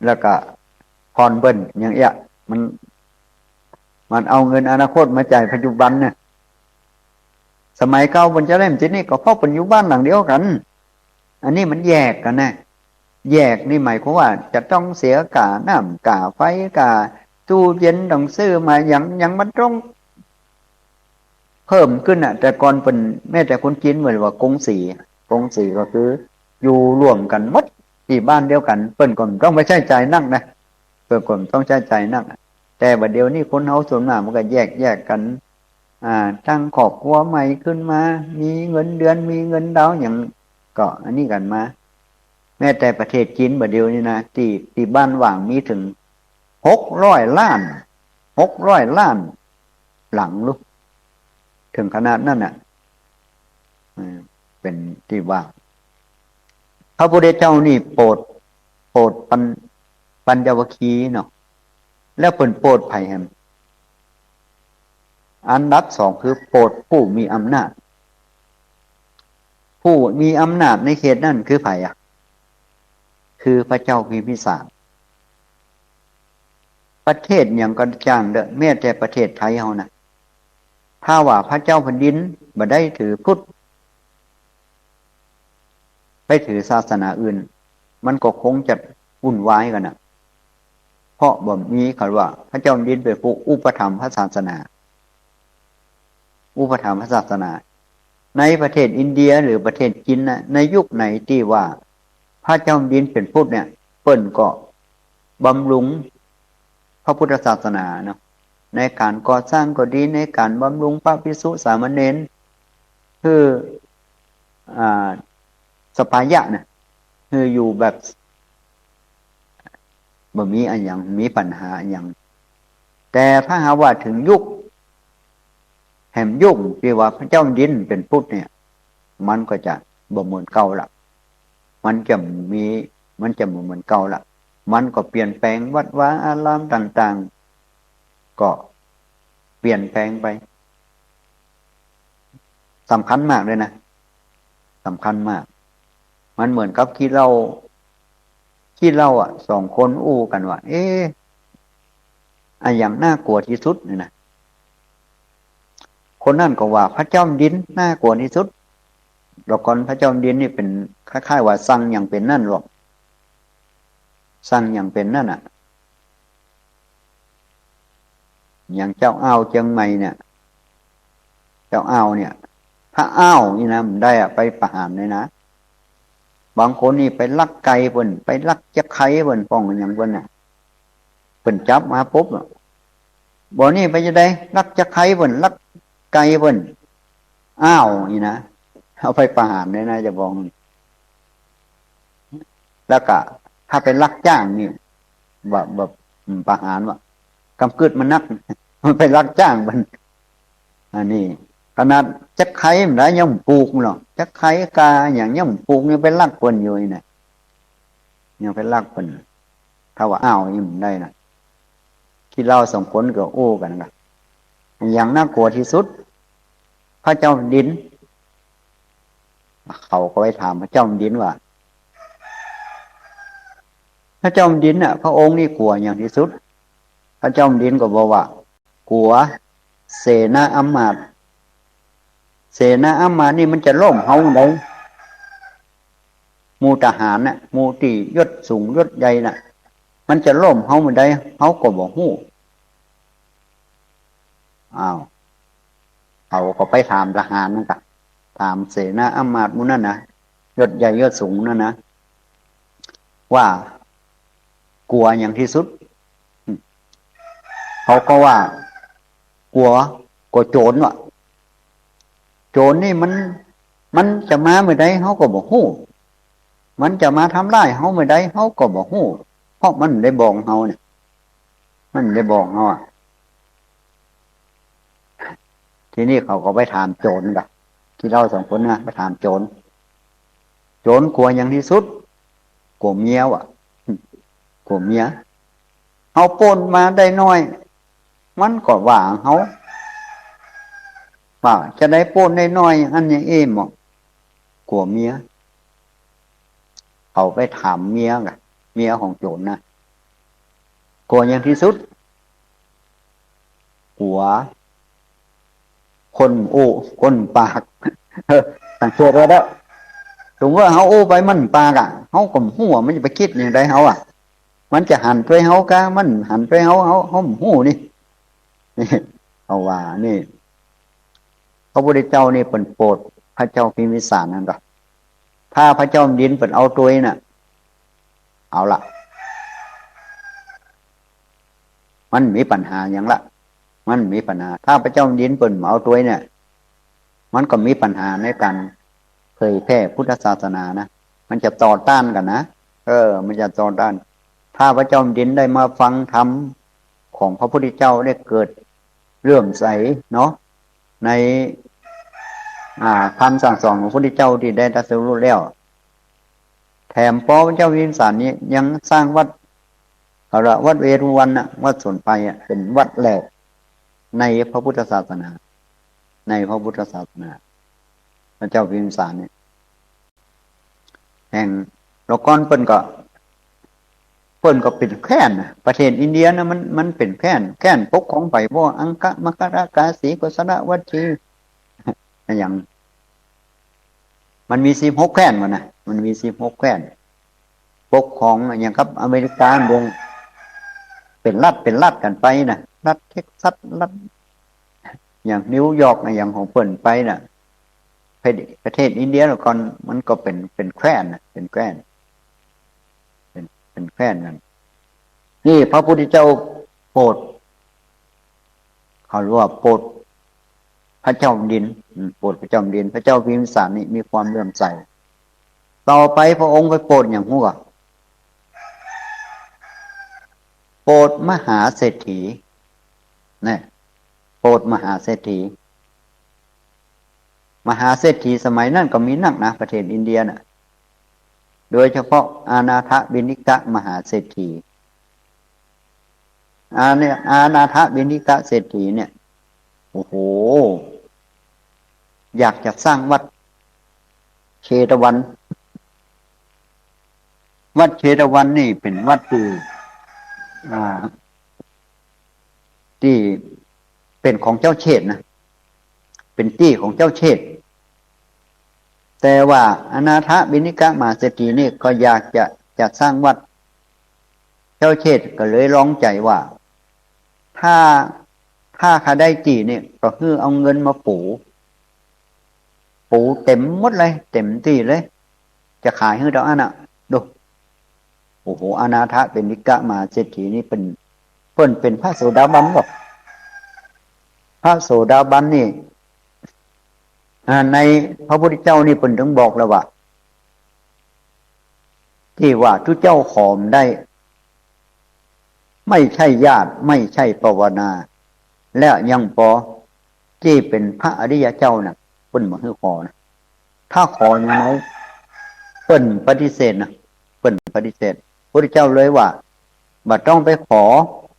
S1: แล้วก็ผ่อนเบิ้ลอย่างเงี้ยมันเอาเงินอนาคตมาจ่ายปัจจุบันเนี่ยสมัยเก่าบนจะเล่มที่นี่ก็เพราะปัจจุบันหลังเดียวกันอันนี้มันแยกกันนะแยกนี่หมายความว่าจะต้องเสียค่าน้ำค่าไฟค่าตู้เย็นต้องซื้อมาอย่างมันต้องเพิ่มขึ้นอ่ะแต่ก่อนเป็นแม้แต่คนจีนเหมือนว่ากงสีก็คืออยู่ร่วมกันหมดที่บ้านเดียวกันเปิ้นก่อนต้องไปใช้จ่ายนั่งนะเปิ้นก่อนต้องใช้จ่ายนั่งแต่บัดเดี๋ยวนี้คนเฮาส่วนมากมันก็แยกกันตั้งครอบครัวใหม่ขึ้นมามีเงินเดือนมีเงินดาวอย่างก็อันนี้กันมาแม้แต่ประเทศจีนบัดเดียวนี่นะที่บ้านว่างมีถึง600 ล้าน600 ล้านหลังลูกถึงขนาดนั้นน่ะเป็นที่ว่าพระพุทธเจ้านี่โปรดปัญจวัคคีย์เนาะแล้วเปิ่นโปรดไผ่แฮมอันดับ2คือโปรดผู้มีอำนาจผู้มีอำนาจในเขตนั่นคือไผ่คือพระเจ้าพิมพิสารประเทศอย่างก็จ้างเด้อแม้แต่ประเทศไทยเฮานะถ้าว่าพระเจ้าแผ่นดินบ่ได้ถือพุทธไปถือศาสนาอื่นมันก็คงจะวุ่นวายกันนะเพราะบ่มีคำว่าพระเจ้าแผ่นดินเป็นผู้อุปถัมภ์พระศาสนาอุปถัมภ์พระศาสนาในประเทศอินเดียหรือประเทศจีนนะในยุคไหนที่ว่าพระเจ้าแผ่นดินเป็นพุทธเนี่ยเปิ้นก็บำรุงพระพุทธศาสนาเนาะในการก่อสร้างก็ดีในการบำรุงพระภิกษุสามเณรคือสปายะเนี่ยคืออยู่แบบบ่มีอันอย่างมีปัญหาอย่างแต่ถ้าหาว่าถึงยุคแห่งยุคที่ว่าพระเจ้าดินเป็นพุทธเนี่ยมันก็จะบ่เหมือนเก่าละมันจะบ่เหมือนเก่าละมันก็เปลี่ยนแปลงวัดวาอารามต่างๆก็เปลี่ยนแปลงไปสำคัญมากเลยนะสำคัญมากมันเหมือนกับที่เรา2 คนอู้กันว่าอย่างน่ากลัวที่สุดเนี่ยนะคนนั่นก็ว่าพระเจ้าดินน่ากลัวที่สุด ละครพระเจ้าดินนี่เป็นคล้ายๆว่าสั่งอย่างเป็นนั่นหรอกสั่งอย่างเป็นนั่นอ่ะอย่างเจ้าอ้าวเชียงใหม่เนี่ยเจ้าอ้าวเนี่ยถ้าอ้าวนี่นะมันได้อะไปประหารเลยนะบางคนนี่ไปลักไก่เพิ่นไปลักจะไข่เพิ่นป้องอย่างเพิ่นเนี่ยเพิ่นจับมาปุ๊บบ่นี่ไปจะได้ลักจะไข่เพิ่นลักไก่เพิ่นอ้าวนี่นะเอาไปประหารเลยนะจะบอกแล้วก็ถ้าเป็นลักจ้างนี่แบบประหารว่ากำกึดมันนักมันไปลักจ้างมันอันนี้ขนาดจักไข่มันได้ยังปลูกหรอกจักไข่กาอย่างยังปลูกยังไปลักเพิ่นอยู่นี่นะยังไปลักเพิ่นถ้าว่าอ้าวนี่มันได้นะที่เราสองคนก็โอ้กันนะอย่างน่ากลัวที่สุดพระเจ้าดินเขาก็ไปถามพระเจ้าดินว่าพระเจ้าดินน่ะพระองค์นี่กลัวอย่างที่สุดพระเจ้าดินก็บอกว่ากลัวเสนาอำมาตย์เสนาอำมาตย์นี่มันจะล่มเฮาได้หมู่ทหารน่ะหมู่ที่ยศสูงยศใหญ่น่ะมันจะล่มเฮามันได้เฮาก็บ่ฮู้อ้าวเขาก็ไปถามทหารนั่นก็ถามเสนาอำมาตย์หมู่นั่นนะยศใหญ่ยศสูงนั่นนะว่ากลัวอย่างที่สุดเขาก็ว่ากลัวกลัวโจรว่ะโจรนี่มันจะมาเมื่อใดเฮาก็บ่ฮู้มันจะมาทำร้ายเฮาเมื่อใดเฮาก็บ่ฮู้เพราะมันได้บอกเฮาเนี่ยมันได้บอกเฮาอ่ะทีนี้เขาก็ไปถามโจรกับที่เราสองคนนะไปถามโจรโจรกลัวอย่างที่สุดกลัวเมียว่ะกลัวเมียเฮาปล้นมาได้น้อยมันก็ว่าเฮาว่าจะได้ปล้นได้น้อยอันนี้เอ็มบอกกลัวเมียเขาไปถามเมียกับเมียของโจรนะกลัวอย่างที่สุดกลัวคนโอ้คนปากสังเกตไว้แล้วถึงว่าเฮาโอ้ไปมันปากอ่ะเฮาก็หัวมันจะไปคิดอย่างไรเฮาอ่ะมันจะหันไปเฮากะมันหันไปเฮาหูนี่นี่เอาว่านี่พระพุทธเจ้านี่เป็นโปรดพระเจ้าพิมพิสารนั่นหรอถ้าพระเจ้าดินเป็นเอาตัวน่ะเอาละมันมีปัญหาอย่างละมันมีปัญหาถ้าพระเจ้าดินเป็นเอาตัวเนี่ยมันก็มีปัญหาในการเผยแพร่พุทธศาสนานะมันจะต่อต้านกันนะมันจะต่อต้านถ้าพระเจ้าดินได้มาฟังธรรมของพระพุทธเจ้าได้เกิดเลื่อมใสเนาะในคำสั่งสอนของพระพุทธเจ้าที่ได้ตรัสรู้แล้วแถมพระเจ้าวิมพิสารนี้ยังสร้างวัดวัดเวรุวันนะวัดสวนไผ่เป็นวัดแรกในพระพุทธศาสนาในพระพุทธศาสนาพระเจ้าวิมพิสารเนี่ยแห่งแล้วก้อนเปิ้นก็เป็นแค้นนะประเทศอินเดียนะมันเป็นแค้นปกของไปพวกอังคะมครากาสีกสระวัชีอย่างมันมี16แค้นมันมี16แค้นปกของอย่างครับอเมริกาบงเป็นรัฐกันไปนะรัฐเท็กซัสรัฐอย่างนิวยอร์กนะอย่างของเปิ้นไปนะประเทศอินเดียแล้วก่อนมันก็เป็นแคว้นนะเป็นแคว้นเป็นแคว้นกันนี่พระพุทธเจ้าโปรดเขาเรียกว่าโปรดพระเจ้าดินโปรดพระเจ้าดินพระเจ้าพิมพิสารนี่มีความเลื่อมใสต่อไปพระองค์ไปโปรดอย่างหัวโปรดมหาเศรษฐีเนี่ยโปรดมหาเศรษฐีมหาเศรษฐีสมัยนั้นก็มีนักนะประเทศอินเดียน่ะโดยเฉพาะอานาถบิณฑิกะมหาเศรษฐีอานาถบิณฑิกะเศรษฐีเนี่ยโอ้โหอยากจะสร้างวัดเชตวันวัดเชตวันนี่เป็นวัดที่เป็นของเจ้าเชษนะเป็นที่ของเจ้าเชษ แต่ว่าอนาถบิณฑิกะมหาเศรษฐีนี่ก็อยากจะสร้างวัดเจ้าเชษฐ์ก็เลยร้องใจว่าถ้าข้าได้จีเนี่ยก็คือเอาเงินมาปูเต็มหมดเลยเต็มที่เลยจะขายให้เราอันน่ะดูโอ้โหอนาถบิณฑิกะมหาเศรษฐีนี่เป็นพระโสดาบันบอกพระโสดาบันนี่ในพระพุทธเจ้านี่เป็นถึงบอกแล้วว่าที่ว่าทุกเจ้าขอมได้ไม่ใช่ญาติไม่ใช่ภาวนาและยังพอที่เป็นพระอริยเจ้าน่ะเปิ้นบ่ฮือขอนะถ้าขออย่างไรเปิ้นปฏิเสธนะเปิ้นปฏิเสธพระพุทธเจ้าเลยว่าบ่ต้องไปขอ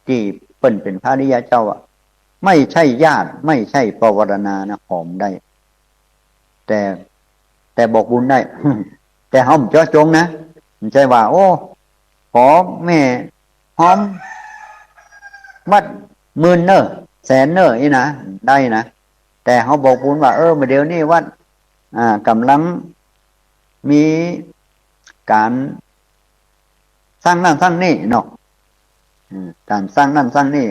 S1: ที่เปิ้นเป็นพระอริยเจ้าอ่ะไม่ใช่ญาติไม่ใช่ภาวนานะขอมได้แต่บอกบุญได้ แต่เฮาบ่เจาะจงนะไม่ใช่ว่าโอ้ขอแม่หอมวัด10,000เนอะแสนเนอะนี่นะได้นะแต่เขาบอกบุญว่ามาเดี๋ยวนี้วัดกำลังมีการสร้างนั่นสร้างนี่เนาะการสร้างนั่นสร้างนี่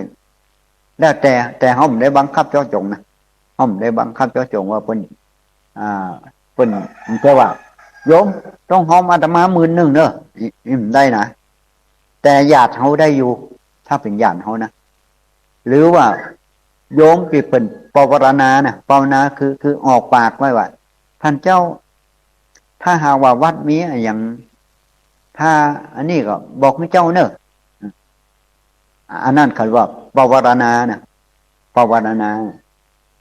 S1: แล้วแต่เขาไม่ได้บังคับเจาะจงนะเขาไม่ได้บังคับเจาะจงว่าเพิ่นมันแค่ว่าโยมต้องหอมอาตมา10,000เนอะนี่มันได้นะแต่ญาติเขาได้อยู่ถ้าเป็นญาติเขานะหรือว่าโยมที่เป็นภาวนานะภาวนาคือออกปากไว้ว่าท่านเจ้าถ้าหาว่าวัดมีอย่างถ้าอันนี้ก็บอกให้เจ้าเนอะอันนั้นคือว่าภาวนานะภาวนา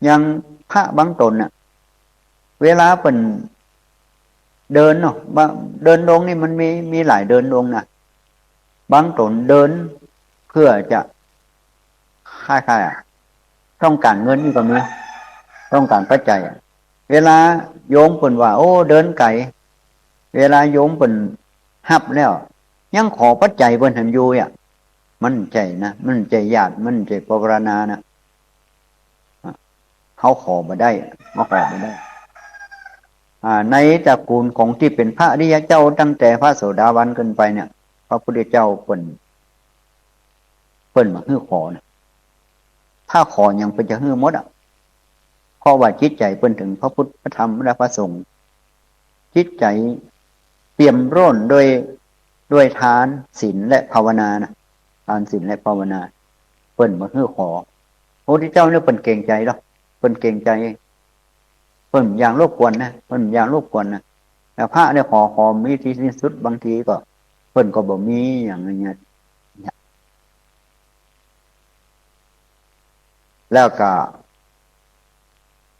S1: อย่างพระบางตนน่ะเวลาเป็นเดินเนาะเดินลงนี่มันมีหลายเดินลงนะบางตนเดินเพื่อจะค่ายต้องการเงินนี่ก็มีต้องการปัจจัยเวลาโยมเปิ่นว่าโอ้เดินไกลเวลาโยมเปิ่นหับแล้วยังขอปัจจัยเปิ่นหันอยู่อ่ะมันใจนะมันใจญาติมันใจภาวนานะเขาขอมาได้มาขอมาได้ในตระกูลของที่เป็นพระอริยเจ้าตั้งแต่พระโสดาบันขึ้นไปเนี่ยพระพุทธเจ้าเปิ่นมาฮื้อขอนะถ้าขอยังเป็นจะฮื้อหมดอ่ะเพราะว่าจิตใจเปิ่นถึงพระพุทธพระธรรมและพระสงฆ์จิตใจเปี่ยมร้นด้วยทานศีลและภาวนานะทานศีลและภาวนาเปิ่นมาฮื้อขอพระพุทธเจ้าเนี่ยเปิ่นเก่งใจหรอกเปิ่นเก่งใจเปิ่นอย่างรบกวนนะเปิ่นอย่างรบกวนนะแต่พระเนี่ยขอมีที่สุดบางทีก็เปิ่นก็บ่มีอย่างเงี้ยแล้วก็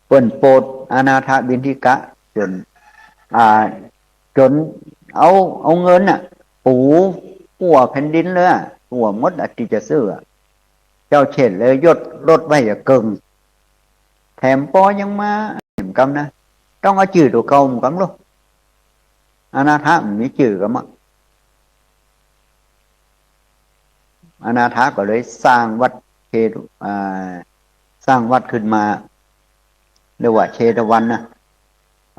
S1: เปิ้นโปรดอนาถบิณฑิกะจนเอาเงินน่ะปูหัวแผ่นดินเลยหัวมดอติจะซื้อเจ้าเช่นเลยยดรถไว้อย่าเกิงแถมปอยังมาเห็นกำนะต้องเอาจื่อตัวเก่าเหมือนกันลูกอนาถมันมีจื่อกันมั้งอนาถก็เลยสร้างวัดสร้างวัดขึ้นมาเรียกว่าเชตวันนะ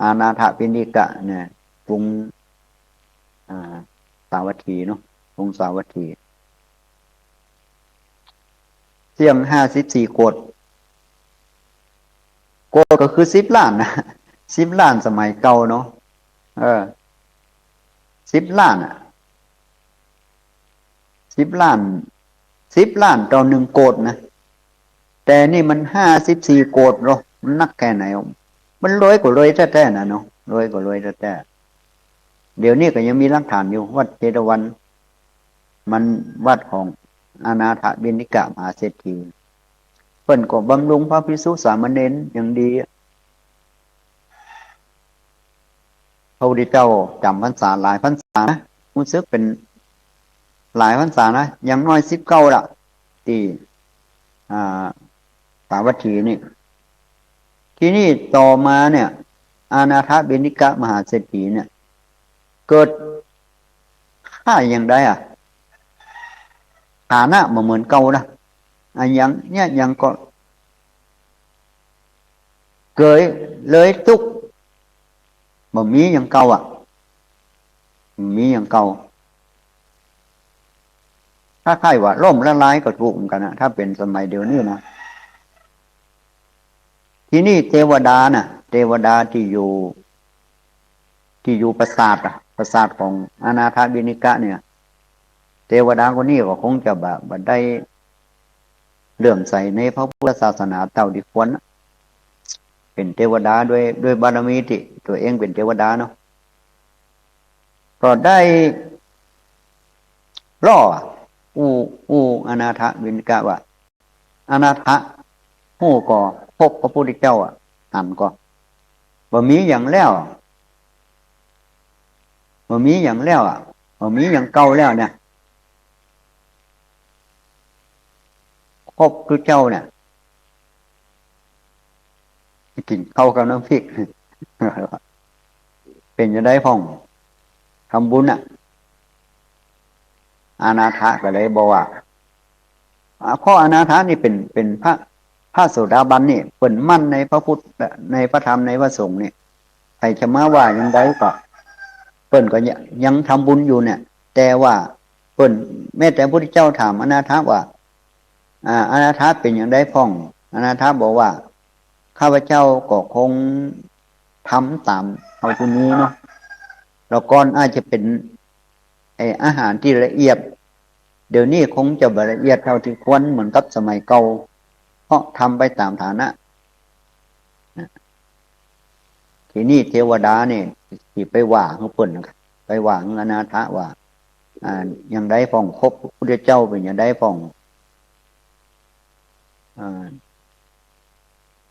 S1: อานาถปิณฑิกะเนี่ยกรุงสาวัตถีเนาะกรุงสาวัตถีเสี่ยง54 โกฏก็คือ10 ล้านนะ10 ล้านสมัยเก่าเนาะ10 ล้าน10 ล้าน10 ล้านต่อ1 โกฏนะแต่นี่มัน54 โกฏหรอมันนักแค่ไหนมันรวยกว่ารวยแท้ๆนะเนาะรวยกว่ารวยแท้ๆเดี๋ยวนี้ก็ยังมีหลักฐานอยู่วัดเจดวันมันวัดของอนาถบิณฑิกะมหาเศรษฐีเพิ่นก็บำรุงพระภิกษุสามเณรอย่างดีพระพุทธเจ้าจำพรรษาหลายพรรษานะรู้สึกเป็นหลายพรรษานะอย่างน้อย19 ละที่สาวัตถีนี่ที่นี่ต่อมาเนี่ยอานาถบิณฑิกะมหาเศรษฐีเนี่ยเกิดค่าอย่างใดฐานะเหมือนเก่านะอย่างเนี่ยยังก็เกิดเลยทุก บ่มีอย่างเก่าอ่ะมีอย่างเก่าถ้าใครว่าล่มละลายก็ถูกเหมือนกันนะถ้าเป็นสมัยเดียวนี้นะที่นี่เทวดาน่ะเทวดาที่อยู่ปราสาทอะปราสาทของอนาถบิณฑิกะเนี่ยเทวดาคนนี้ก็คงจะแบบได้เลื่อมใสในพระพุทธศาสนาเต่าดีควรเป็นเทวดาด้วยบารมีที่ตัวเองเป็นเทวดาเนาะก็ได้ล่ออูอนาถบิณฑิกะว่าอนาถหู้ก็พบพระพุทธเจ้าอ่ะหันก็บ่มีอย่างแล้วบ่มีอย่างแล้วอ่ะบ่มีอย่างเก่าแล้วเนี่ยพบคือเจ้าเนี่ยกินข้าวกับน้ำพริกเป็นจะได้พ่องทำบุญอ่ะอนาถก็เลยบอกว่าข้ออนาถนี่เป็นพระโสดาบันนี่เปิ่นมั่นในพระพุทธในพระธรรมในพระสงฆ์นี่ใครจะมาว่ายังไงก็เปิ่นก็ยังทำบุญอยู่เนี่ยแต่ว่าเปิ่นแม้แต่พระพุทธเจ้าถามอนาถว่าอนาถเป็นอย่างไรพ่องอนาถบอกว่าข้าพเจ้าก็คงทำตามเอาที่นี้เนาะแล้วก่อนอาจจะเป็นอาหารที่ละเอียดเดี๋ยวนี้คงจะละเอียดเท่าที่ควรเหมือนกับสมัยเก่าเพราะทำไปตามฐานะทีนี้เทวดาเนี่ยที่ไปว่าเขาเปิ่นไปว่าอนาถว่าอย่างไรพ่องครบพระพุทธเจ้าเป็นอย่างไรพ่อง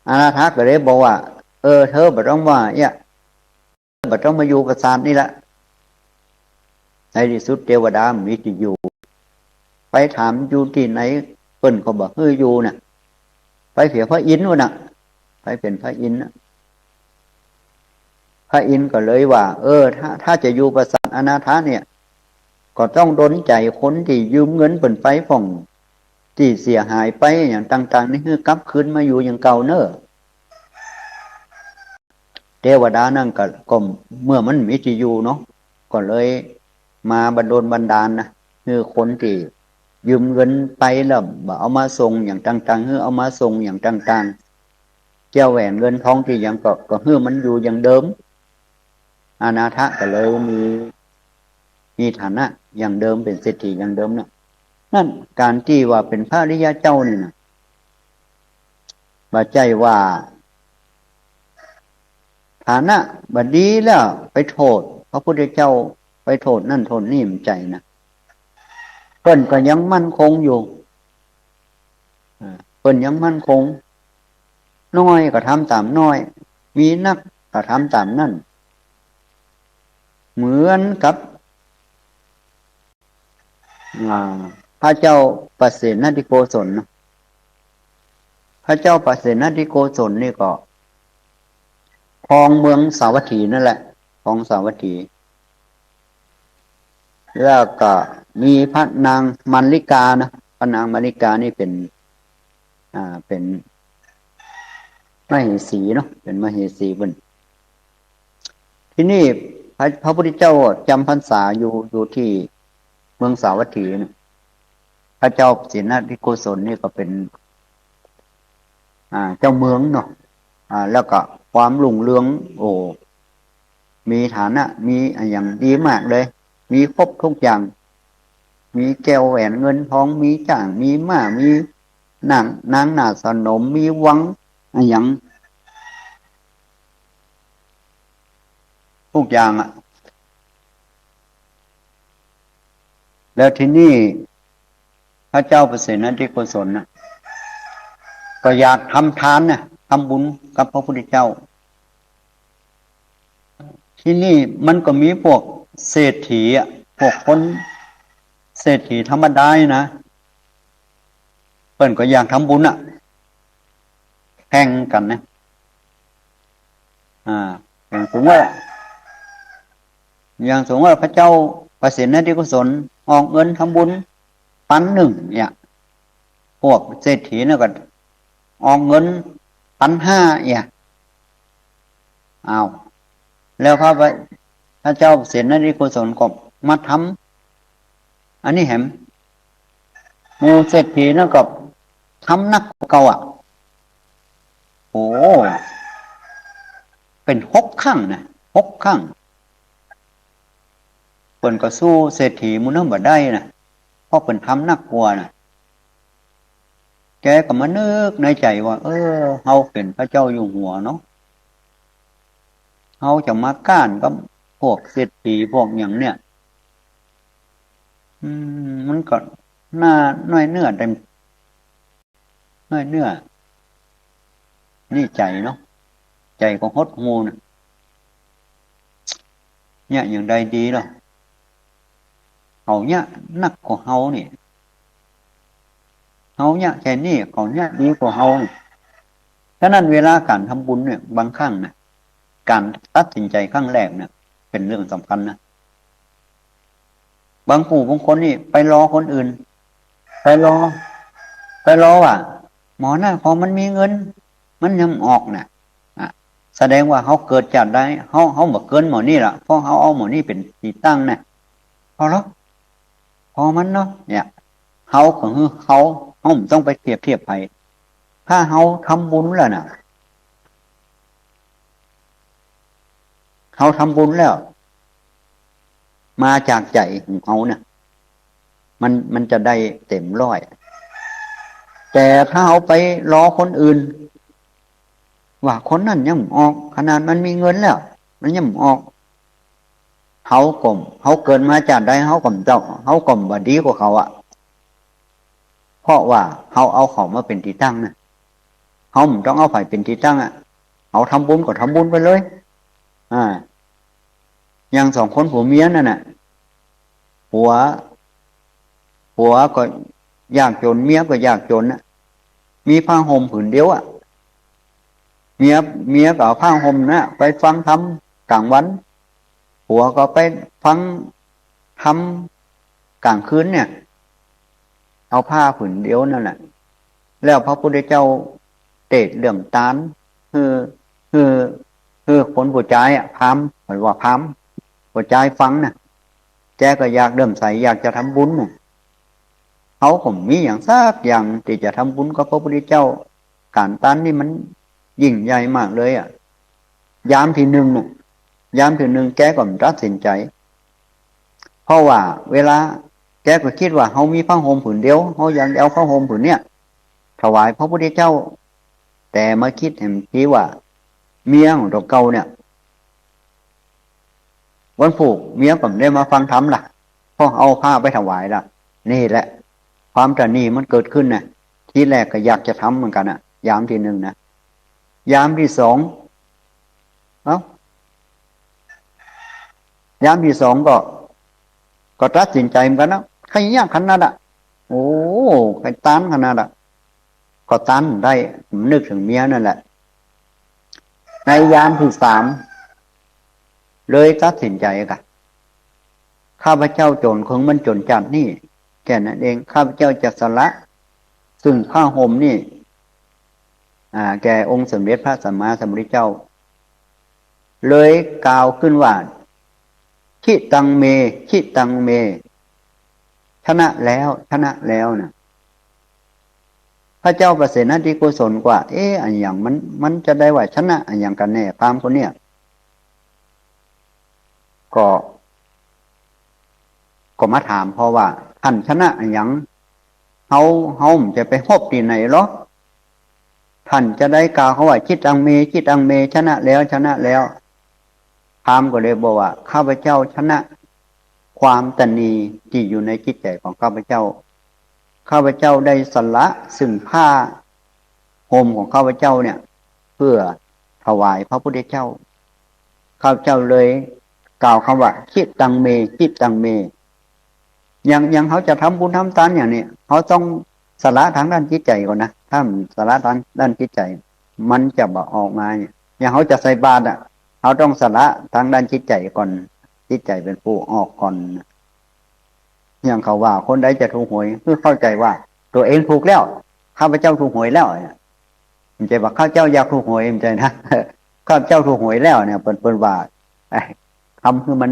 S1: อนาถก็เลยบอกว่าเธอบ่ต้องว่าเนี่ยบ่ต้องมาอยู่กับสารนี่ละในที่สุดเทวดามีที่อยู่ไปถามอยู่ที่ไหนเปิ้นเขาบอกอยู่น่ะไปเสียพระอินทร์วะน่ะไปเป็นพระอินทร์พระอินทร์ก็เลยว่าถ้าจะอยู่ปราสาทอนาถเนี่ยก็ต้องดลใจคนที่ยืมเงินเปิ้นไปผ่องที่เสียหายไปอย่างต่างๆนี่คือกลับคืนมาอยู่อย่างเก่าเนอะเทวดานั่นก็เมื่อมันมีที่อยู่เนาะก็เลยมาบันดาลนะคือคนที่ยืมเงินไปแล้วเอามาส่งอย่างต่างๆเอามาส่งอย่างต่างๆเจ้าแหวนเงินทองที่ยังก็มันอยู่อย่างเดิมอนาถก็เลยมีฐานะอย่างเดิมเป็นเศรษฐีอย่างเดิมนะนั่นการที่ว่าเป็นพระอริยเจ้านี่นะบ่ใจว่าฐานะบัดดีแล้วไปโทษพระพุทธเจ้าไปโทษนั่นโทษนี่มันใจนะเพิ่นก็ยังมั่นคงอยู่เพิ่นยังมั่นคงน้อยก็ทำตามน้อยมีนักก็ทำตามนั่นเหมือนกับพระเจ้าประเสนทิโกศลพระเจ้าประเสนทิโกศลนี่ก็ครองเมืองสาวัตถีนั่นแหละครองสาวัตถีแล้วก็มีพระนางมัลลิกานะพระนางมัลลิกานี่เป็นมเหสีเนาะเป็นมเหสีบนที่นี่พระพุทธเจ้าจำพรรษาอยู่ที่เมืองสาวัตถีนะพระเจ้าศรีนทิโกศลนี่ก็เป็นเจ้าเมืองเนาะแล้วก็ความรุ่งเรืองมีฐานะมีอย่างดีมากเลยมีครบทุกอย่างมีแก้วแหวนเงินทองมีจ้างมีม้ามีนางนาสนมมีวังอย่างทุกอย่างแล้วที่นี่พระเจ้าประเสนทิโกศลก็อยากทำทานทำบุญกับพระพุทธเจ้าที่นี่มันก็มีพวกเศรษฐีพวกคนเศรษฐีธรรมดานะเพิ่นก็อยากทำบุญแข่งกันนะอย่างสูงว่าพระเจ้าประสิทธินทิโกศลออกเงินทำบุญ1,000เนี่ยพวกเศรษฐีเนี่ยก็ออกเงิน1,500เนี่ย แล้วพระเจ้าเสนาธิโกศลก็มาทำอันนี้แหมหมู่เศรษฐีนั่นก็ทำนักเก่าโอ้เป็น6 ครั้งนะ6 ครั้งเปิ่นก็สู้เศรษฐีมุนนั้นบ่ได้นะเพราะเปิ่นทำนักกลัวนะแกก็มานึกในใจว่าเฮาเป็นพระเจ้าอยู่หัวเนาะเฮาจะมาก้านกับพวกเศรษฐีพวกอย่างเนี่ยมันก็น่าน้อยเนื้อเต็มน้อยเนื้อนี่ใจเนาะใจของหดหูนะเนี่ยอย่างใดดีหรอเขาเนี่ยนักกว่าเฮานี่เฮาเนี่ยแค่นี้เขาเนี่ยดีกว่าเฮาฉะนั้นเวลาการทำบุญเนี่ยบางครั้งนะการตัดสินใจครั้งแรกเนี่ยเป็นเรื่องสำคัญนะบางผู้บางคนนี่ไปรอคนอื่นไปรอว่าหมอหน้าพอมันมีเงินมันยังออกน่ะแสดงว่าเขาเกิดจากได้เขาบอกเกินหมอนี่ล่ะเพราะเขาเอาหมอนี่เป็นที่ตั้งน่ะพอแล้วพอมันเนาะเนี่ยเขาของเขาต้องไปเทียบไผถ้าเขาทำบุญแล้วน่ะเขาทำบุญแล้วมาจากใจของเขาเนี่ยมันจะได้เต็มร้อยแต่ถ้าเขาไปรอคนอื่นว่าคนนั้นยังออกขนาดมันมีเงินแล้วมันยังออกเขาเกิดมาจากได้เขาก่มบ่ดีกว่าเขาเพราะว่าเขาเอาเขามาเป็นที่ตั้งนะเขาไม่ต้องเอาไผ่เป็นที่ตั้งเขาทำบุญก็ทำบุญไปเลยอย่าง2 คนผัวเมียนั่นน่ะผัวก็ยากจนเมียก็ยากจนมีผ้าห่มผืนเดียวเมียก็เอาผ้าห่มนะไปฟังธรรมกลางวันผัวก็ไปฟังธรรมกลางคืนเนี่ยเอาผ้าผืนเดียวนั่นแหละแล้วพระพุทธเจ้าเทศเรื่องตานคือคนผู้ชายพามหรือว่าพามผู้ชายฟังนะแกก็อยากเริ่มใส่อยากจะทำบุญเขาผมมีอย่างสักอย่างที่จะทำบุญกับพระพุทธเจ้าการตานนี่มันยิ่งใหญ่มากเลยยามที่หนึ่งแกก็ตัดสินใจเพราะว่าเวลาแกก็คิดว่าเขามีผ้าห่มผืนเดียวเขาอยากเอาผ้าห่มผืนเนี้ยถวายพระพุทธเจ้าแต่มาคิดเห็นทีว่าเมียของตัวเก่าเนี่ยวันผูกเมียผมได้มาฟังธรรมล่ะเพราะเอาผ้าไปถวายล่ะนี่แหละความตระหนี่มันเกิดขึ้นนะทีแรกก็อยากจะทำเหมือนกันยามที่หนึ่งนะยามที่ 2ยามที่ 2ก็ตัดสินใจเหมือนกันนะใครยากขนาดโอ้ใครตันขนาดก็ตันได้นึกถึงเมียนั่นแหละในยามที่ 3เลยตัดสินใจกันข้าพเจ้าโจรของมันจนจัดนี่แค่นั้นเองข้าพเจ้าจะสละซึ่งผ้าห่มนี่แก่องค์สมเด็จพระสัมมาสัมพุทธเจ้าเลยกล่าวขึ้นว่าชิตังเมชนะแล้วนะพระเจ้าประเสนาธิโกศลกว่าอันอย่างมันจะได้ว่าชนะอันอย่างกันแน่พราหมณ์คนเนี้ยก็มาถามเพราะว่าท่านชนะอันอย่างเฮาจะไปฮบที่ไหนหรอท่านจะได้กล่าวเขาว่าชิตังเมชนะแล้วพราหมณ์ก็เลยบอกว่าข้าพเจ้าชนะความตนีที่อยู่ในจิตใจของข้าพเจ้าได้สละซึ่งผ้าห่มของข้าพเจ้าเนี่ยเพื่อถวายพระพุทธเจ้าข้าพเจ้าเลยกล่าวคำว่าชิตังเมอย่างเขาจะทำบุญทำทานอย่างนี้เขาต้องสละทางด้านจิตใจก่อนนะถ้าสละทางด้านจิตใจมันจะบ่ออกมาอย่างเขาจะใส่บาตรเขาต้องสละทางด้านจิตใจก่อนจิตใจเป็นผู้ออกก่อนอย่างเขาว่าคนใดจะถูกหวยเพื่อเข้าใจว่าตัวเองถูกแล้วข้าพเจ้าถูกหวยแล้วมันจะบอกข้าเจ้าอยากถูกหวยมันใจนะข้าพเจ้าถูกหวยแล้วเนี่ยเป็นว่า ทำคือมัน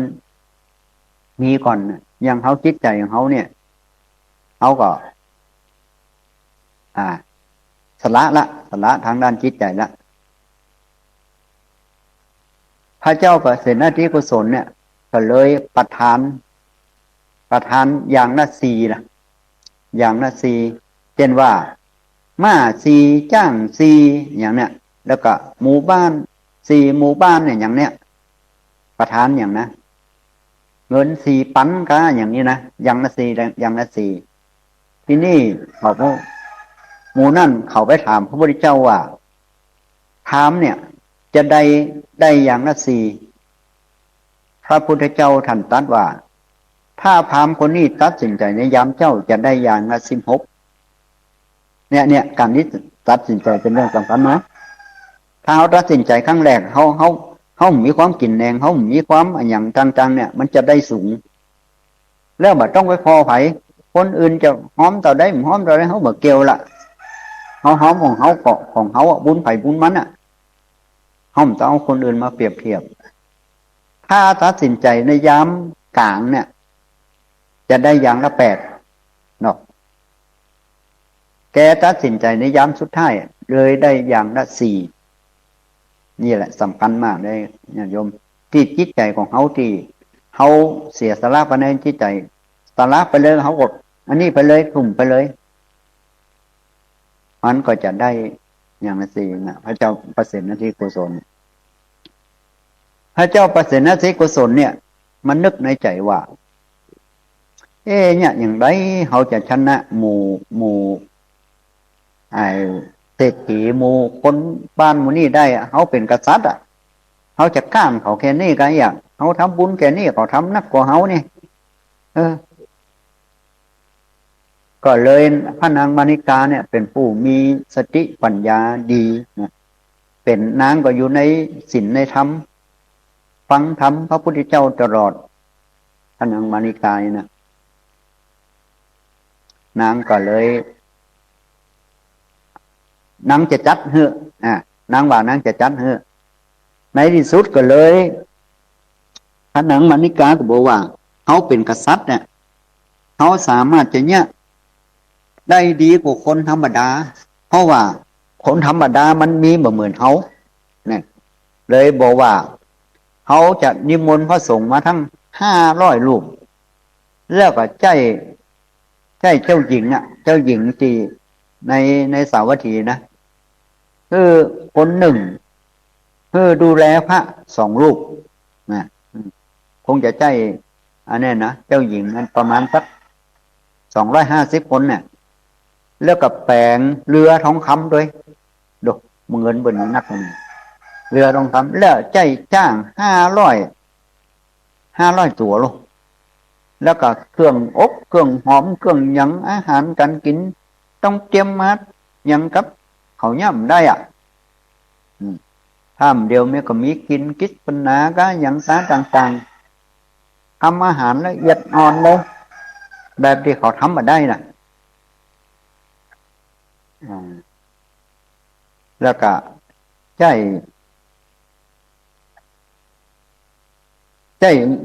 S1: มีก่อนอย่างเขาจิตใจของเขาเนี่ยเขาก็สละทางด้านจิตใจละพระเจ้าประเสริฐหน้าที่กุศลเนี่ยก็เลยประทานอย่างละสี่นะอย่างละสี่เช่นว่าม้าสี่จ้างสี่อย่างเนี้ยแล้วก็หมู่บ้านสี่หมู่บ้านเนี่ยอย่างเนี้ยประทานอย่างนะเงินสี่ปันก็อย่างนี้นะอย่างละสี่อย่างละสี่ที่นี่เขาพวกหมู่นั่นเขาไปถามพระพุทธเจ้าว่าถามเนี่ยจะได้อย่างละสี่พระพุทธเจ้าท่านตรัสว่าถ้าพราหมณ์คนนี้ตัดสินใจในยามเจ้าจะได้อย่างละ16เนี่ยการนี้ตัดสินใจเป็นเรื่องสำคัญนะถ้าเขาตัดสินใจครั้งแรกเขามีความกินแรงเขามีความอย่างจังๆเนี่ยมันจะได้สูงแล้วบัดต้องไปพอไผคนอื่นจะหอมต่อได้หอมต่อได้เขาบอกเกี่ยวละเขาหอมของเขาเกาะของเขาบุญไผ่บุญมันหอมต้องเอาคนอื่นมาเปรียบเทียบถ้าตัดสินใจในยามกลางเนี่ยจะได้อย่างละ8เนาะแกตัดสินใจในยามสุดท้ายเลยได้อย่างละ4นี่แหละสำคัญมากเลยญาติโยมที่จิตใจของเขาที่เขาเสียสละไปในจิตใจสละไปเลยเขากดอันนี้ไปเลยกลุ่มไปเลยมันก็จะได้อย่างละ4นะพระเจ้าประเสริฐหน้าที่กุศลพระเจ้าประเสริฐหน้าที่กุศลเนี่ยมันนึกในใจว่าเนี่ยอย่างไรเขาจะชนะหมู่เศรษฐีหมู่คนบ้านหมู่นี้ได้เขาเป็นกษัตริย์เขาจะก้ามเขาแค่นี้กันอย่างเขาทำบุญแค่นี้เขาทำนักกว่าเขานี่ก็เลยพระนางมานิกาเนี่ยเป็นผู้มีสติปัญญาดีนะเป็นนางก็อยู่ในศีลในธรรมฟังธรรมพระพุทธเจ้าตลอดพระนางมานิกาเนี่ยนางก็เลยนางจะจัดเหือนางว่านางจะจัดเหือในที่สุดก็เลยพระนางมานิกาก็บอกว่าเขาเป็นกษัตริย์เนี่ยเขาสามารถจะเนี่ยได้ดีกว่าคนธรรมดาเพราะว่าคนธรรมดามันมีเหมือนเขาเนี่ยเลยบอกว่าเขาจะนิมนต์พระสงฆ์มาทั้ง500 รูปแล้วก็เจ้าหญิงเจ้าหญิงที่ในสาวัตถีนะคือคนหนึ่งคือดูแลพระ2 รูปนะคงจะใจอันนี้นะเจ้าหญิงนั้นประมาณสัก250 คนเนี่ยแล้วก็แปลงเรือทองคำด้วยดูเงินบนนักนี่เรือทองคำแล้วใจจ้าง500ตัวลูกแล้วก็เครื่องอบเครื่องหอมเครื่องหยังอาหารการกินต้องเตรียมมาอย่างกับเขาย่ำได้ทำเดียวไม่ก็มีกินกิจปัญหาก็อย่างสาต่างๆทำอาหารละเอียดอ่อนเลยแบบที่เขาทำมาได้น่ะแล้วก็ใจ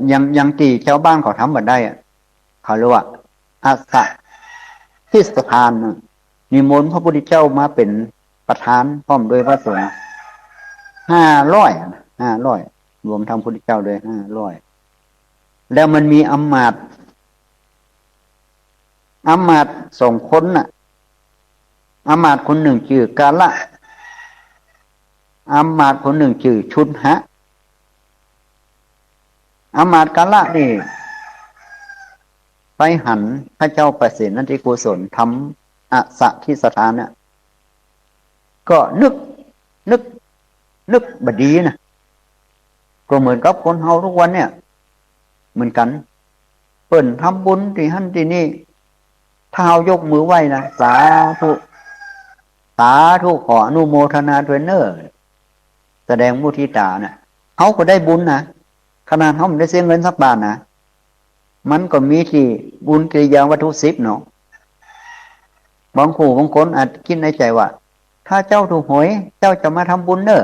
S1: อย่างที่ชาวบ้านเขาทำมาได้เขาเรียกว่าอาสะที่สถานนิมนต์พระพุทธเจ้ามาเป็นประธานพร้อมด้วยพระสงฆ์500รวมทั้งพระพุทธเจ้าด้วย500แล้วมันมีอำมาตย์2 คนน่ะอำมาตย์คนหนึ่งชื่อกาละอำมาตย์คนหนึ่งชื่อชุนหะอำมาตย์กาละนี่ไปหันพระเจ้าประเสริฐหน้าที่กุศลทำอาสะที่สถานเนี่ยก็นึกบดีนะก็เหมือนกับคนเฮาทุกวันเนี่ยเหมือนกันเปิ่นทำบุญที่หั่นที่นี่ถ้าเฮายกมือไหว้นะสาธุขออนุโมทนาด้วยเนอแสดงมุทิตาเนี่ยเขาก็ได้บุญนะขนาดเขาไม่ได้เสียเงินสักบาทนะมันก็มีที่บุญกิริยาวัตถุ10เนาะบางคนอาจคิดในใจว่าถ้าเจ้าถูกหวยเจ้าจะมาทำบุญเนอ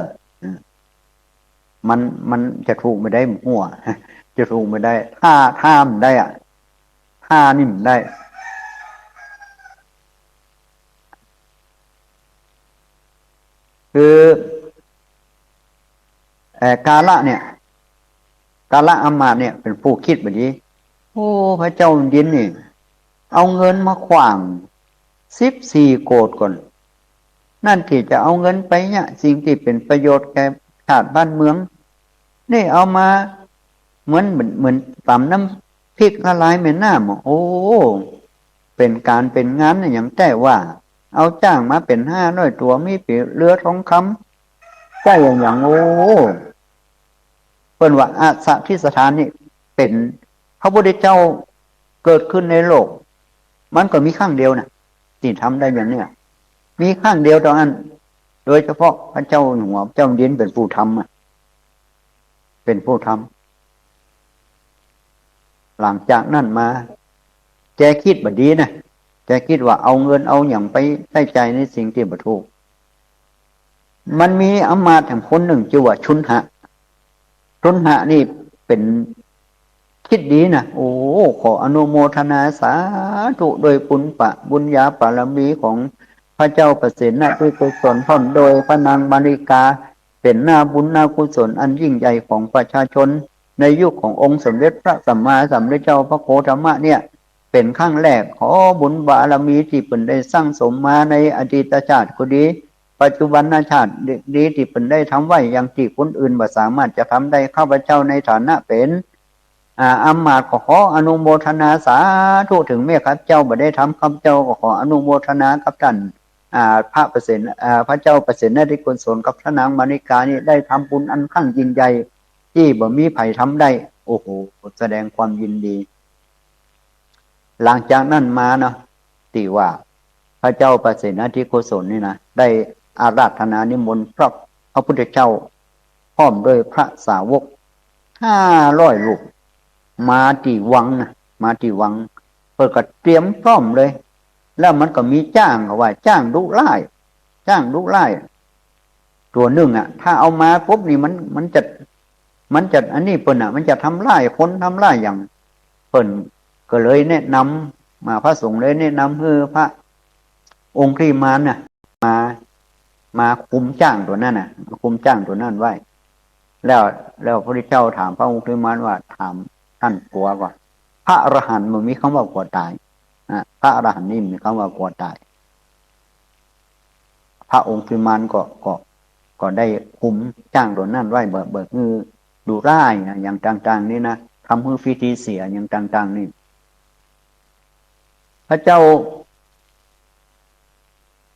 S1: มันมันจะถูกไม่ได้หัวจะถูกไม่ได้ท่ามันได้อ่ะท่านี่มันได้คือกาละเนี่ยกาละอามาตย์เนี่ยเป็นผู้คิดแบบนี้โอ้พระเจ้าดินนี่เอาเงินมาขวาง14 โกฏก่อนนั่นที่จะเอาเงินไปเนี่ยสิ่งที่เป็นประโยชน์แก่ชาติบ้านเมืองนี่เอามาเหมือนตำน้ำพริกละลายแม่น้ำโอ้เป็นการเป็นงานอย่างแต่ว่าเอาจ้างมาเป็น500 ตัวมีปีเรือทองคำใช่อย่างโอ้เปิ้นว่าอาสะที่สถานนี่เป็นพระพุทธเจ้าเกิดขึ้นในโลกมันก็มีข้างเดียวนะที่ทำได้อย่างเนี้ยมีข้างเดียวตอนนั้นโดยเฉพาะพระเจ้าหัวเจ้าดินเป็นผู้ทำเป็นผู้ทำหลังจากนั้นมาแกคิดแบบนี้นะแกคิดว่าเอาเงินเอาอย่างไปใส่ใจในสิ่งที่บ่ถูกมันมีอำมาตย์แห่งคนหนึ่งชื่อว่าชุนหะนี่เป็นคิดดีนะโอ้ขออนุโมทนาสาธุโดยบุญญาบารมีของพระเจ้าประสิทธิ์นะด้วยกุศลพร้อมโดยพระนางมาริกาเป็นหน้าบุญหน้ากุศลอันยิ่งใหญ่ของประชาชนในยุคขององค์สมเด็จพระสัมมาสัมพุทธเจ้าพระโคตมะเนี่ยเป็นครั้งแรกขอบุญบารมีที่เป็นได้สร้างสมมาในอดีตชาติก็ดีปัจจุบันชาติดีที่เป็นได้ทำไว้อย่างที่คนอื่นบ่สามารถจะทำได้ข้าพเจ้าในฐานะเป็นอามาตย์ก็ขออนุโมทนาสาธุถึงแม้ข้าพเจ้าบ่ได้ทำข้าพเจ้าก็ขออนุโมทนากับท่านพระประเสริฐพระเจ้าประเสริฐนริกุศลกับพระนางมาริกานี่ได้ทำบุญอันขั้งยิ่งใหญ่ที่บ่มีไผทำได้โอ้โหแสดงความยินดีหลังจากนั้นมาเนาะที่ว่าพระเจ้าประเสริฐนริกุศลนี่นะได้อาราธนานิมนต์พระพุทธเจ้าพร้อมด้วยพระสาวก500 รูปมาที่วังนะมาที่วังเปิดก็เตรียมพร้อมเลยแล้วมันก็มีจ้างเอาไว้จ้างดุร้ายตัวหนึ่งอ่ะถ้าเอามาปุ๊บนี่มันจะอันนี้เปิ่นอ่ะมันจะทำร้ายคนทำร้ายอย่างเปิ่นก็เลยแนะนำมาพระสงฆ์เลยแนะนำคือพระองค์ครีมานน่ะมาคุมจ้างตัวนั้นน่ะคุมจ้างตัวนั้นไว้แล้วพระพุทธเจ้าถามพระองค์ครีมานว่าถามท่านกลัวก่อนพระอรหันต์มันมีคำว่ากลัวตายพระอรหันต์นี่มีคำว่ากลัวตายพระองค์ครีมานก็ได้คุมจ้างตัวนั้นไว้เบิกมือดูร่ายนะอย่างต่างๆนี่นะทำมือพิธีเสียอย่างต่างๆนี่พระเจ้า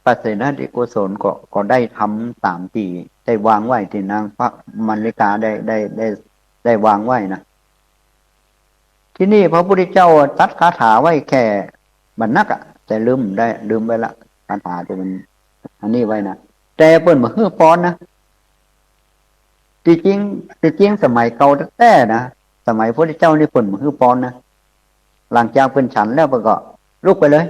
S1: ประเสริฐนริโกศลก็ได้ทำตามที่ได้วางไว้ที่นางพระมริกาได้วางไว้นะที่นี่พระพุทธเจ้าตัดคาถาไว้แค่บรรณักอ่ะแต่ลืมไปละคาถาจะเป็นอันนี้ไว้นะแต่เปิ้นมาฮื้อป้อนนะที่จริงสมัยเก่าแต่นะสมัยพระพุทธเจ้านี่เปิ้นมาฮื้อป้อนนะหลังจากเปิ้นฉันแล้วก็ลุกไปเลย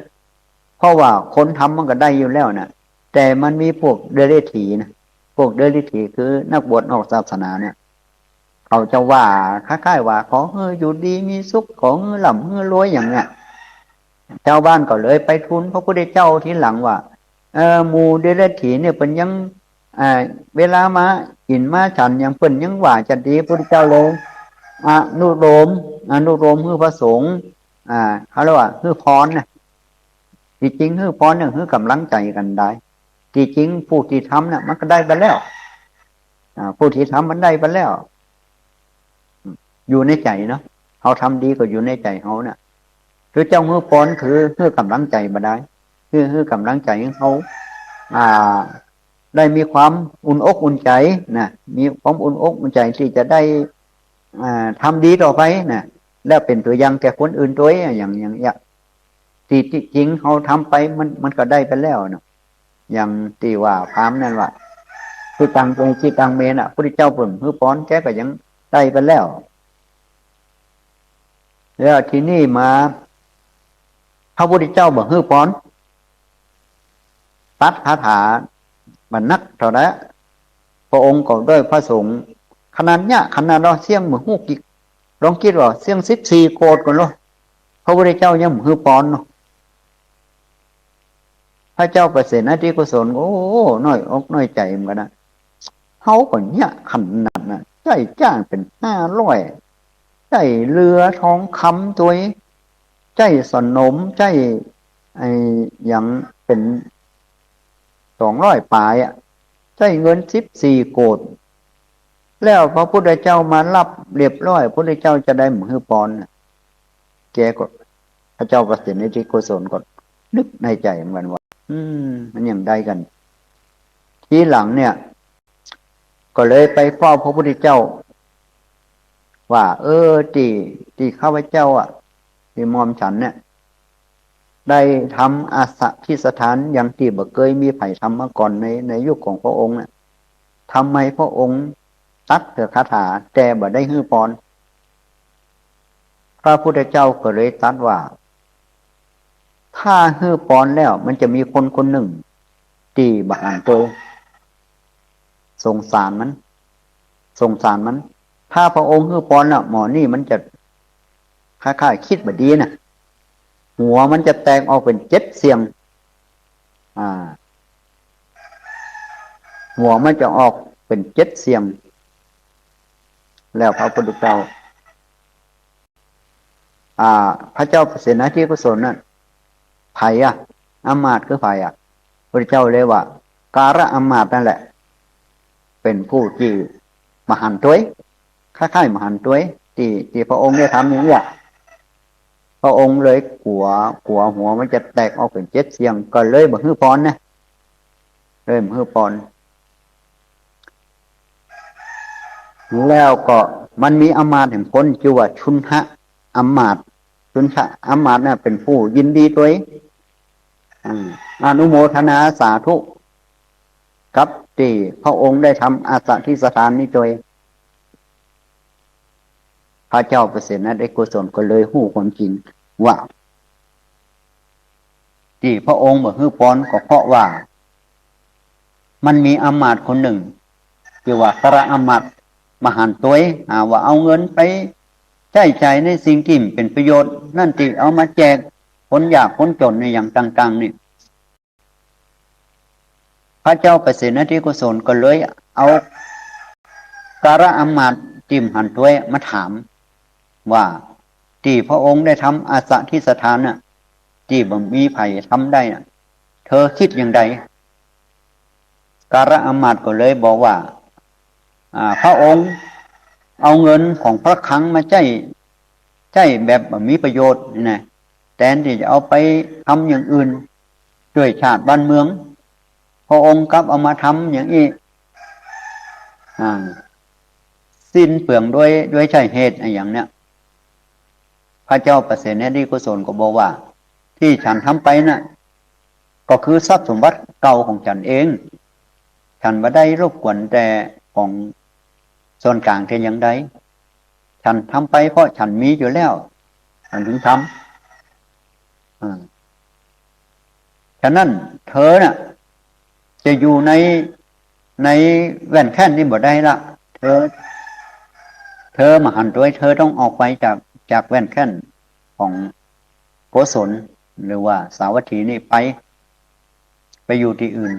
S1: เพราะว่าคนทำมันก็ได้อยู่แล้วนะแต่มันมีพวกเดรัจฉีนะพวกเดรัจฉีคือนักบวชนอกศาสนาเนี่ยเขาจะว่าคล้ายๆว่าขออยู่ดีมีสุขขอหล่ำรวยอย่างเนี้ยชาวบ้านก็เลยไปทูลพระพุทธเจ้าทีหลังว่าหมู่เดรัจฉีเนี่ยเป็นยังเวลามากินมาฉันยังเป็นยังว่าจะดีพระพุทธเจ้าเลยอนุโลมคือพระสงฆ์เขาเรียกว่าคือพรนะที่จริงคือพรเนี่ยคือกำลังใจกันได้ที่จริงผู้ที่ทำเนี่ยมันก็ได้ไปแล้วผู้ที่ทำมันได้ไปแล้วอยู่ในใจเนาะเขาทำดีก็อยู่ในใจเขาเนี่ยคือเจ้ามือพรคือกำลังใจมาได้คือกำลังใจของเขาได้มีความอุ่นอกอุ่นใจนะมีความอุ่นอกอุ่นใจที่จะได้ทำดีต่อไปนะแล้วเป็นตัวอย่างแก่คนอื่นด้วยอย่างที่จริงเขาทำไปมันก็ได้ไปแล้วเนาะอย่างที่ว่าพามนั่นว่าคือตังตรงที่ตังเมน่ะพระพุทธเจ้าเปิ่นคือป้อนแกก็ยังได้ไปแล้วที่นี่มาพระพุทธเจ้าบอกฮื้อป้อนตัดคาถาบรรณักเท่านั้นพระองค์ก็ด้วยพระสงฆ์ ขนาดเนี้ยขนาดเราเสี่ยงมือหูกิกลองคิดว่าเสี่ยง14โกดก่อนเนาะพระพุทธเจ้ายังมือปอนเนาะพระเจ้าเปรตนาธิกุศลโอ้น้อยอกน้อยใจเหมือนกันนะเฮาก็เนี่ยขนาดน่ะใจจ้างเป็น500ใจเรือทองคำตัวใจสนมใจไอ้อย่างเป็น200ปลายอ่ะใจเงิน14โกดแล้วพระพุทธเจ้ามารับเรียบร้อยพระพุทธเจ้าจะได้มือปอนแกก็พระเจ้าเปรตนาธิกุศลก็นึกในใจเหมือนกันว่ามันอย่างใดกันทีหลังเนี่ยก็เลยไปเฝ้าพระพุทธเจ้าว่าที่ข้าพเจ้าที่มอมฉันเนี่ยได้ทำอาสะที่สถานอย่างที่บ่เคยมีไผทำมาก่อนในยุคของพระองค์เนี่ยทำไมพระองค์ตัดเถอคาถาแต่บ่ได้ฮื้อปอนพระพุทธเจ้าก็เลยตัดว่าถ้าฮื้อปอนแล้วมันจะมีคนคนหนึ่งที่บ่อ่านตัวสงสารมันถ้าพระองค์ฮื้อปอนน่ะหมอนี่มันจะคล้ายๆคิดบ่ดีน่ะหัวมันจะแตกออกเป็น7เสียงหัวมันจะออกเป็น7เสียงแล้วพระพุทธเจ้าพระเจ้าเสนาธิกุศลนั่นไผอำมาตย์คือไผพระเจ้าเลยว่าการะอำมาตย์นั่นแหละเป็นผู้ที่มหันต์ด้วยคล้ายๆมหันต์ด้วยที่พระองค์ได้ทำอย่างนี้พระองค์เลยกลัวหัวมันจะแตกออกเป็น7เสียงก็เลยบ่ฮื้อปอนนะเลยบ่ฮื้อปอนแล้วก็มันมีอำมาตย์แห่งคนชื่อว่าชุนหะอำมาตย์ชุนหะอำมาตย์น่ะเป็นผู้ยินดีด้วยอนุโมทนาสาธุกับที่พระองค์ได้ทำอาสะที่สถานนี้โดยพระเจ้าเปรตนาธิกุศลก็เลยฮู้ความจริงว่าที่พระองค์บ่ฮื้อปอนก็เพราะว่ามันมีอำมาตย์คนหนึ่งชื่อว่าพระอำมาตย์มหันต์ตัวว่าเอาเงินไปใช้จ่ายในสิ่งที่เป็นประโยชน์นั่นที่เอามาแจกคนยากคนจนในอย่างต่างๆนี่พระเจ้าเปรตนาธิกุศลก็เลยเอาการะอำมาตย์จิมหันตัวมาถามว่าที่พระองค์ได้ทำอาสะที่สถานน่ะที่บ่มีไผทำได้น่ะเธอคิดอย่างไรการะอำมาตย์ก็เลยบอกว่าพระองค์เอาเงินของพระคลังมาใช้แบบบ่มีประโยชน์นี่นะแทนที่จะเอาไปทำอย่างอื่นช่วยชาติบ้านเมืองพระองค์กลับเอามาทำอย่างนี้สิ้นเปลืองด้วยใช่เหตุอย่างเนี้ยพระเจ้าเปรตนาธิกุศลก็บอกว่าที่ฉันทำไปน่ะก็คือทรัพย์สมบัติเก่าของฉันเองฉันบ่ได้รบกวนแต่ของส่วนกลางแต่อย่างใดฉันทำไปเพราะฉันมีอยู่แล้วฉันถึงทำฉะนั้นเธอน่ะจะอยู่ในแว่นแค่นนี้บ่ได้ละเธอมหันต์ด้วยเธอต้องออกไปจากแว่นแค่นของโกศลหรือว่าสาวัตถีนี่ไปอยู่ที่อื่น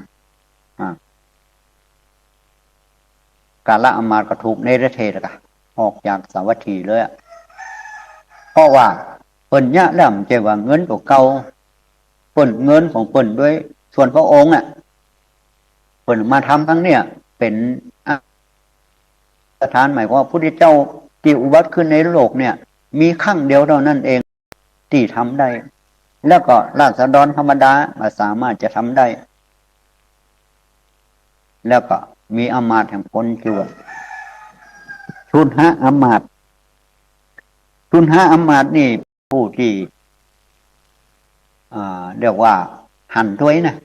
S1: กาละอำมาตย์ก็ถูกเนรเทศออกจากสาวัตถีเลยเพราะว่าเปิ้นเนี่ยแล้วมันจะว่าเงินของเก่าเปิ้นเงินของเปิ้นด้วยส่วนพระองค์เปิ้นมาทำทั้งเนี่ยเป็นสถานหมายว่าพระพุทธเจ้าที่อุบัติขึ้นในโลกเนี่ยมีครั้งเดียวเท่านั้นเองที่ทำได้แล้วก็ราษฎรธรรมดาสามารถจะทำได้แล้วก็มีอำมาตย์แห่งคนชื่อว่าชุนหะอำมาตย์ชุนหะอำมาตย์นี่ผู้ที่เรียกว่าหันถ้วยนะ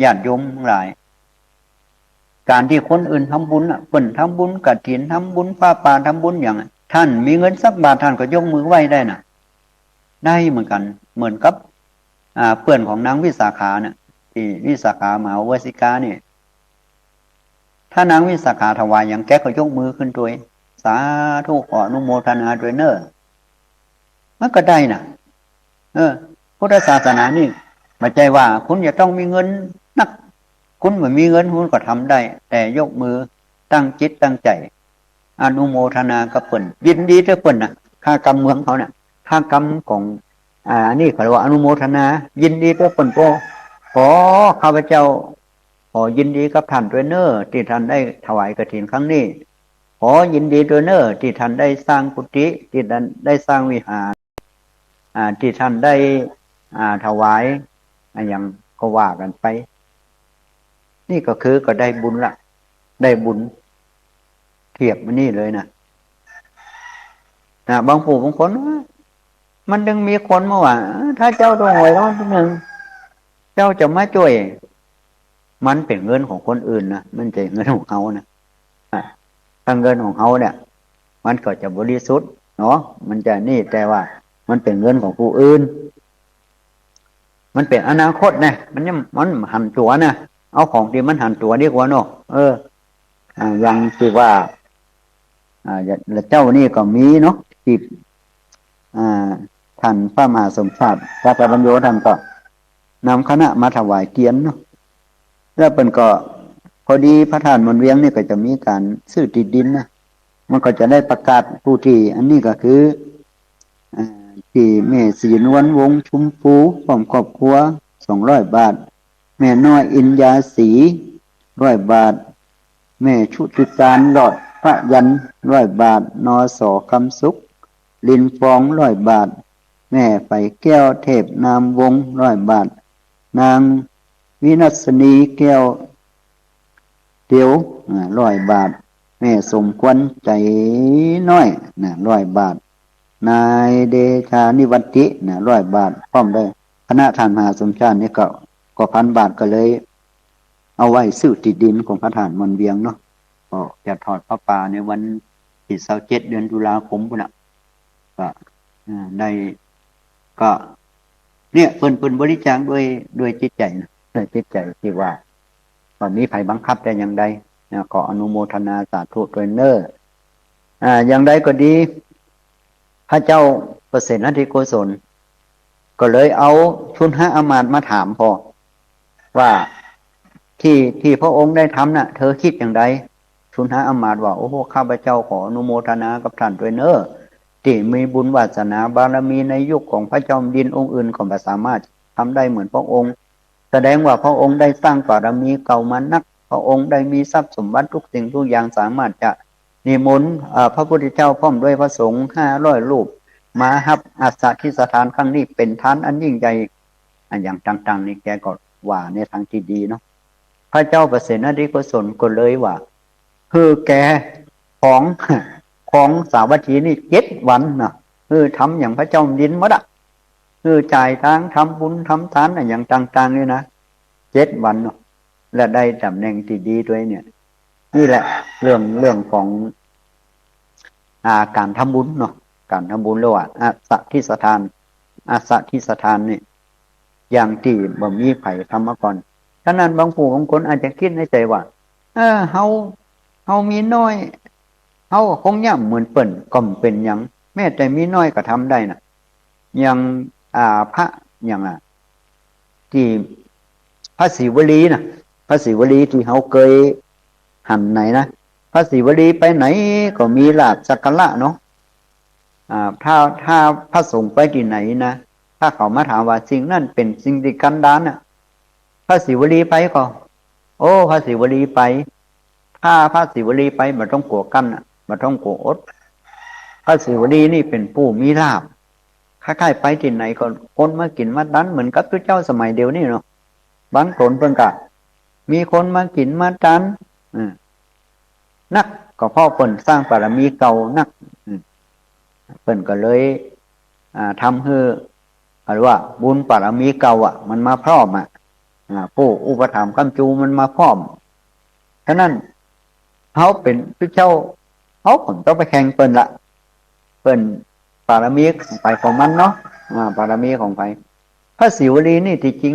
S1: ญาติโยมทั้งหลายการที่คนอื่นทำบุญเพิ่นทำบุญกฐินทำบุญผ้าป่าทำบุญอย่างท่านมีเงินสักบาทท่านก็ยกมือไหว้ได้น่ะได้เหมือนกันเหมือนกับเพื่อนของนางวิสาขาที่วิสาขามหาวสิกาเนี่ย ถ้านางวิสาขาถวายอย่างแกก็ยกมือขึ้นด้วยสาธุขออนุโมทนาด้วยเนอมันก็ได้นะพุทธศาสนานี่ไม่ใช่ว่าคุณจะต้องมีเงินนักคุณไม่มีเงินคุณก็ทำได้แต่ยกมือตั้งจิตตั้งใจอนุโมทนากับเปิ่นยินดีด้วยเปิ่นนะค่ากรรมเมืองเขาเนี่ยค่ากรรมของนี่เขาเรียกว่าอนุโมทนายินดีด้วยเปิ่นก็ขอข้าพเจ้าขอยินดีกับท่านด้วยเนอที่ท่านได้ถวายกฐินครั้งนี้ขอยินดีด้วยเนอที่ท่านได้สร้างกุฏิที่ท่านได้สร้างวิหารที่ท่านได้ถวายอย่างก็ว่ากันไปนี่ก็คือก็ได้บุญละได้บุญเทียบมานี่เลยนะบางผู้บางคนมันดึงมีคนมาว่าถ้าเจ้าต้องหวยร้อนทีหนึ่งเจ้าจะมาช่วยมันเป็นเงินของคนอื่นนะมันจะเงินของเขานะถ้าเงินของเขาเนี่ยมันก็จะบริสุทธิ์เนาะมันจะนี่แต่ว่ามันเป็นเงินของผู้อื่นมันเป็นอนาคตนะมันหันตัวนะเอาของที่มันหันตัวดีกว่าเนาะยังคือว่าเจ้านี่ก็มีเนาะที่ท่านพระมหาสมชาติพระปัญโยท่านก็นำคณะมาถวายเกียรติเนาะแล้วเป็นก็พอดีพระธาตุมนเวียงนี่ก็จะมีการซื้อที่ดินนะมันก็จะได้ประกาศผู้ที่อันนี้ก็คือที่แม่ศรีนวลวงชุมพูพร้อมครอบครัว200 บาทแม่น้อยอินยาศรี100 บาทแม่ชุติการหลอดพระยัน100 บาทนอสอคำสุขลินฟอง100 บาทแม่ไปแก้วเทพนามวง100 บาทนางวินัสนีแก้วเตียว100 บาทแม่สมควรใจน้อย100 บาทนายเดชานิวัติ100 บาทพร้อมได้คณะท่านมหาสมชาตินี่ก็1,000 บาทก็เลยเอาไว้ซื้อที่ดินของพระธาตุมนเวียงเนาะก็จะทอดพระป่าในวันที่27 เดือนตุลาคมพุ่นน่ะก็ได้ก็เนี่ยเพิ่นบริจาคด้วยจิตใจนะด้วยจิตใจที่ว่าตอนนี้ไผบังคับได้อย่างใดขออนุโมทนาสาธุด้วยเนออย่างใดก็ดีพระเจ้าเปรตนาธิโกศลก็เลยเอาชุนหอมาตย์มาถามพอว่าที่พระองค์ได้ทำน่ะเธอคิดอย่างไรชุนหอมาตย์ว่าโอ้โหข้าพเจ้าขออนุโมทนากับท่านด้วยเนอที่มีบุญวาสนาบารมีในยุคของพระจอมดินองค์อื่นก็ไม่สามารถทำได้เหมือนพระองค์แสดงว่าพระองค์ได้สร้างบารมีเก่ามานักพระองค์ได้มีทรัพย์สมบัติทุกสิ่งทุกอย่างสามารถจะนิมนต์พระพุทธเจ้าพร้อมด้วยพระสงฆ์500 รูปมาฮับอัสสกิสถานครั้งนี้เป็นทานอันยิ่งใหญ่อย่างต่างๆนี่แกก็ว่าในทางที่ดีเนาะพระเจ้าเปรตนาธิโกศลก็เลยว่าคือแกของสาวัตถีนี่7 วันนะทำอย่างพระเจ้าดินหมดอ่ะจ่ายทางทำบุญทำทานอย่างต่างๆนี่นะ7 วันเนาะและได้ตำแหน่งที่ดีด้วยเนี่ยนี่แหละเรื่องของการทำบุญเนาะการทำบุญระหว่างอาสกิสถานนี่อย่างที่บ่มีไผทำมาก่อนฉะนั้นบางผู้บางคนอาจจะคิดในใจว่าเฮามีน้อยเฮาคงย่ำเหมือนเปิ่นก็เป็นอย่างแม้แต่มีน้อยก็ทำได้น่ะอย่างพระอย่างที่พระศิวลีน่ะพระศิวลีที่เฮาเคยหันไหนนะพระศิวลีไปไหนก็มีลาภสักการะเนาะถ้าพระสงฆ์ไปที่ไหนนะถ้าเขามาถามว่าสิ่งนั้นเป็นสิ่งที่กันดารน่ะพระศิวลีไปก็โอ้พระศิวลีไปถ้าพระศิวลีไปบ่ต้องกลัวกันน่ะบ่ต้องกลัวอดพระศิวลีนี่เป็นผู้มีลาภคล้ายๆไปที่ไหนก็คนมากินมาดันเหมือนกับพระเจ้าสมัยเดียวนี่เนาะบางคนเพิ่นก็มีคนมากินมาดันนักก็พ่อเพิ่นสร้างบารมีเก่านักเพิ่นก็เลยทำให้หรือว่าบุญบารมีเก่ามันมาพร้อมผู้อุปถัมภ์คำจูมันมาพร้อมฉะนั้นเขาเป็นพระเจ้าเขาผมต้องไปแข่งเปิ้นละเปิ้นบารมีของไปของมันเนาะบารมีของไปพระศิวลีนี่ที่จริง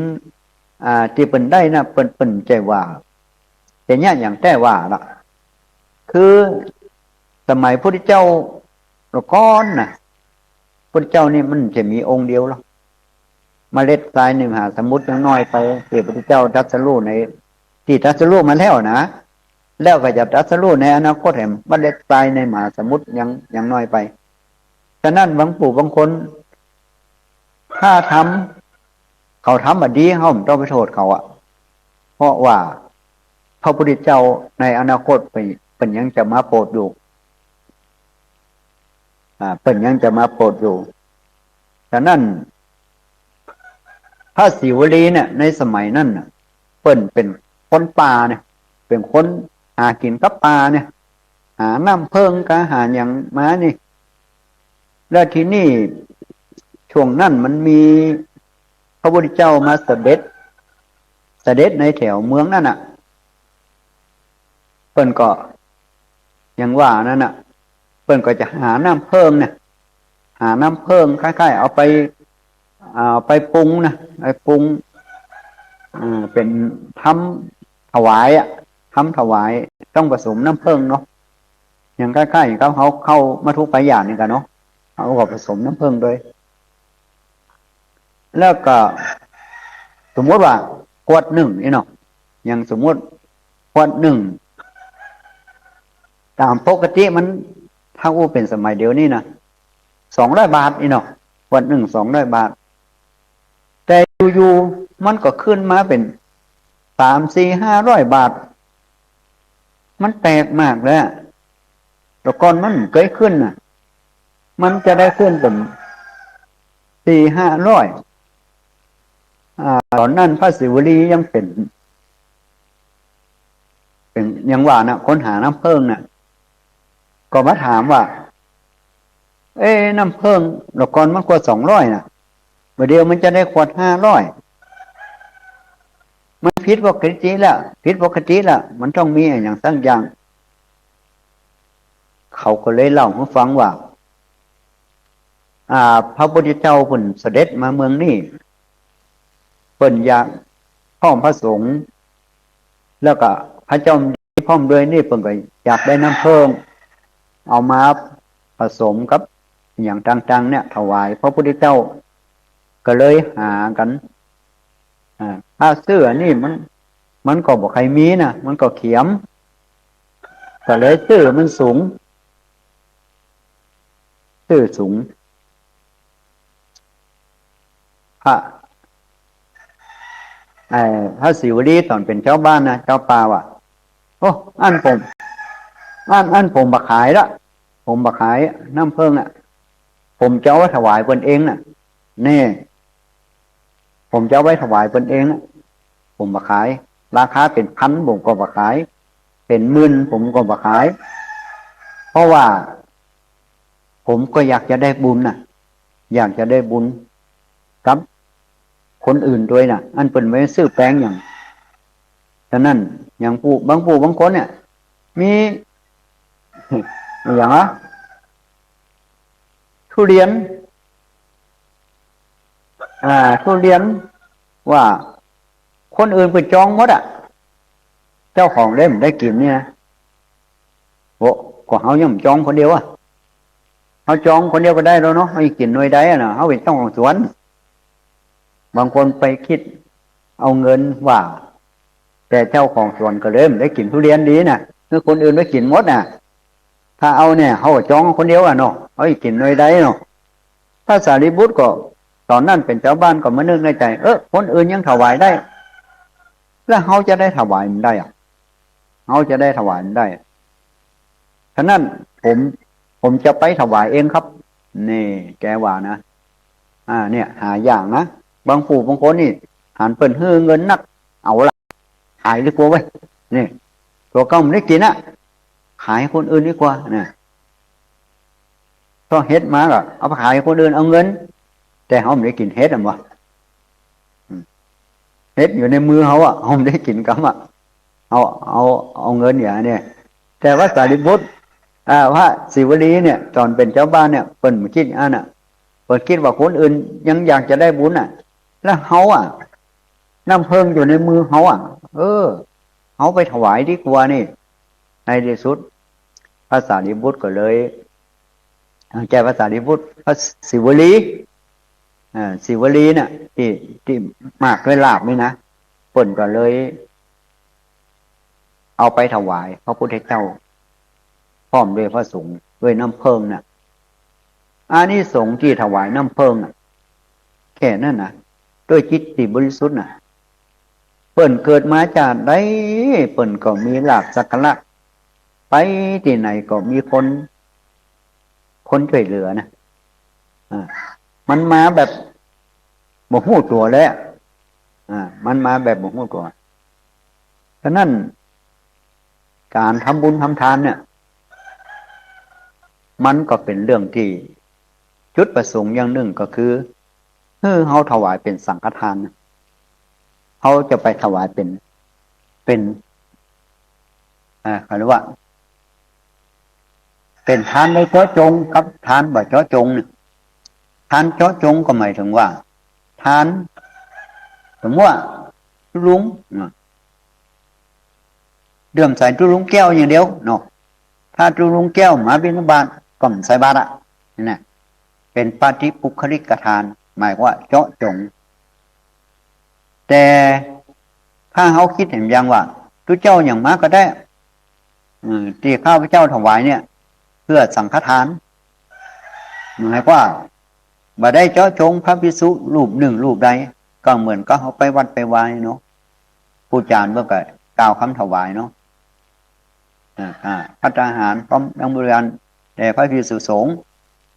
S1: ที่เปิ้นได้นะเปิ้นใจว่าแต่เนี่ยอย่างแต่ว่าละ คือสมัยพระพุทธเจ้าละก้อนน่ะพระพุทธเจ้านี่มันจะมีองค์เดียวหรอกเมล็ดทรายในมหาสมุทรยังน้อยไปที่พระพุทธเจ้าตรัสรู้ในที่ตรัสรู้มาแล้วนะแล้วก็จะตรัสรู้ในอนาคตแห่งเมล็ดทรายในมหาสมุทรยังน้อยไปฉะนั้นบางปู่บางคนถ้าเขาทำมาดีเขาไม่ต้องไปโทษเขาอ่ะเพราะว่าพระพุทธเจ้าในอนาคตเป็นยังจะมาโปรดอยู่เป็นยังจะมาโปรดอยู่ฉะนั้นพระศิวลีเนี่ยในสมัยนั้นเปิ้นเป็นคนป่าเนี่ยเป็นคนหากินกับป่าเนี่ยหาน้ำเพิงกะหาอย่างมานี่แล้วที่นี่ช่วงนั้นมันมีพระพุทธเจ้ามาเสด็จในแถวเมืองนั่นน่ะเปิ้นก็อย่างว่านั่นน่ะเปิ้นก็จะหาน้ำเพิงเนี่ยหาน้ำเพิงคล้ายๆเอาไปปรุงนะไปปรุงเป็นทำถวายทำถวายต้องผสมน้ำเพิงเนาะอย่างใกล้ๆเขาเข้ามาทุกไปอย่างนี่กันเนาะเขาก็ผสมน้ำเพิงด้วยแล้วก็สมมติว่าขวดหนึ่งนี่เนาะอย่างสมมติขวดหนึ่งตามปกติมันถ้าเป็นสมัยเดียวนี้นะ200 บาทนี่เนาะขวดหนึ่ง200 บาทแต่อยู่ๆมันก็ขึ้นมาเป็น300-400-500 บาทมันแปลกมากเลยแต่ก่อนมันเคยขึ้นน่ะมันจะได้ขึ้นเป็น400-500ตอนนั้นพระศิวลียังเป็นยังว่านะค้นหาน้ำเพิงน่ะก็มาถามว่าน้ำเพิงแต่ก่อนมันกว่า200น่ะเดียวมันจะได้ขวด500มันผิดปกติแล้วผิดปกติแล้วมันต้องมีอย่างสักอย่างเขาก็เลยเล่าให้ฟังว่าพระพุทธเจ้าเพิ่นเสด็จมาเมืองนี้เพิ่นอยากพร้อมพระสงฆ์แล้วก็พระเจ้าพร้อมด้วยนี่เพิ่นก็อยากได้น้ำเพิ่มเอามาผสมกับอย่างต่างๆเนี่ยถวายพระพุทธเจ้าก็เลยหากันถ้าเสื้อนี่มันก็บอกใครมีนะมันก็เขียมก็เลยเสื้อมันสูงพระศิวลีตอนเป็นเจ้าบ้านนะเจ้าป่าว่ะโอ้อันผมบักขายละผมบักขายน้ำเพิ่งผมจะเอาไว้ถวายเพิ่นเองน่ะนี่ผมจะเอาไว้ถวายเพิ่นเองผมบักขายราคาเป็นพันผมก็บักขายเป็นหมื่นผมก็บักขายเพราะว่าผมก็อยากจะได้บุญน่ะอยากจะได้บุญกับคนอื่นด้วยน่ะอันเป็นไม่ซื้อแป้งอย่างฉะนั้นอย่างบางคนเนี่ยมีอย่างทุเรียนว่าคนอื่นไปจองหมดเจ้าของเล่มได้กินเนี่ยโอ้ก็เขายังจองคนเดียวเขาจองคนเดียวก็ได้แล้วเนาะเขากินหน่วยได้นะเขาเป็นเจ้าของสวนบางคนไปคิดเอาเงินว่าแต่เจ้าของสวนก็เริ่มได้กินทุเรียนดีนะคือคนอื่นไม่กินหมดถ้าเอาเนี่ยเขาจองคนเดียวเนาะเขากินหน่วยได้เนาะถ้าสารีบุตรก็ตอนนั้นเป็นเจ้าบ้านก็มานึกในใจคนอื่นยังถวายได้แล้วเขาจะได้ถวายมันได้เขาจะได้ถวายมันได้ฉะนั้นผมจะไปถวายเองครับนี่แกว่านะเนี่ยหาอย่างนะบางปู่บางคนนี่หันเปิ่นฮื้อเงินนักเอาละขายดีกว่าไว้นี่ตัวก็ไม่ได้กินขายคนอื่นดีกว่าเนี่ยก็เฮ็ดมาก็เอาไปขายคนอื่นเอาเงินแต่เขาไม่ได้กินเฮ็ดวะเฮ็ดอยู่ในมือเขาเขาไม่ได้กินกัมเอาเงินอย่างนี้แต่ว่าสารีบุตรว่าศิวลีเนี่ยตอนเป็นเจ้าบ้านเนี่ยเปิ่นคิดเปิ่นคิดว่าคนอื่นยังอยากจะได้บุญแล้วเขาน้ำเพิงอยู่ในมือเขาเขาไปถวายดีกว่านี่ในที่สุด พระสารีบุตรก็เลยแก่พระสารีบุตรพระศิวลีศิวลีเนี่ยที่มากด้วยลาบนี่นะเปิ่นก็เลยเอาไปถวายพระพุทธเจ้าพร้อมด้วยพระสงฆ์ด้วยน้ำเพิงน่ะอานิสงส์ที่ถวายน้ำเพิงน่ะแค่นั้นนะด้วยจิตที่บริสุทธิ์น่ะเปิ่นเกิดมาจากใดเปิ่นก็มีลาภสักการะไปที่ไหนก็มีคนช่วยเหลือนะมันมาแบบบ่ฮู้ตัวเลยมันมาแบบบ่ฮู้ตัวฉะนั้นการทำบุญทำทานเนี่ยมันก็เป็นเรื่องที่จุดประสงค์อย่างหนึ่งก็คือเฮาถวายเป็นสังฆทานเขาจะไปถวายเป็นเขาเรียกว่าเป็นทานในเจาะจงกับทานบ่เจาะจงเนี่ยทานเจาะจงก็หมายถึงว่าทานสมมติว่าลุงเดื่มใส่ตุลุงแก้วอย่างเดียวเนาะถ้าตุลุงแก้วมาบิณฑบาตก็ใส่บาตรนี่นะเป็นปาฏิปุคลิกทานหมายว่าเจาะจงแต่ถ้าเขาคิดเห็นอย่างว่าทุเจ้าอย่างมากก็ได้ที่ข้าพเจ้าถวายเนี่ยเพื่อสังฆทานหมายว่าบ่ได้เจาะจงพระภิกษุรูปหนึ่งรูปใดก็เหมือนก็เขาไปวัดไปวายเนาะผู้จารย์เมื่อกี้กล่าวคำถวายเนาะภัตตาหารพร้อมทั้งบริวารแต่พระภิกษุสงฆ์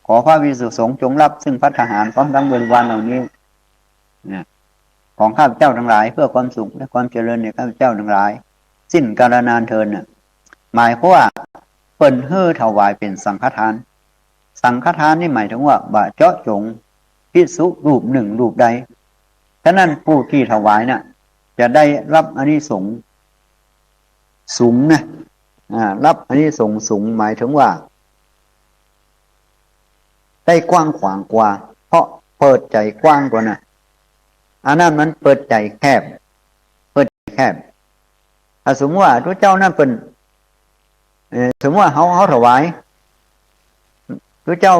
S1: ขอพระภิกษุสงฆ์จงรับซึ่งภัตตาหารพร้อมทั้งบริวารเหล่านี้ของข้าพเจ้าทั้งหลายเพื่อความสุขและความเจริญในข้าพเจ้าทั้งหลายสิ้นกาลนานเทินหมายเพราะว่าเปิ่นถวายเป็นสังฆทานสังฆทานนี่หมายถึงว่าบ่เจาะจงภิกษุรูปหนึ่งรูปใดฉะนั้นผู้ที่ถวายน่ะจะได้รับอานิสงส์สูงนะรับอานิสงส์สูงหมายถึงว่าได้กว้างขวางกว่าเพราะเปิดใจกว้างกว่าน่ะอันนั้นมันเปิดใจแคบเปิดใจแคบถ้าสมมติว่าพระเจ้านั่นเป็นสมมติว่าเขาถวายพระเจ้า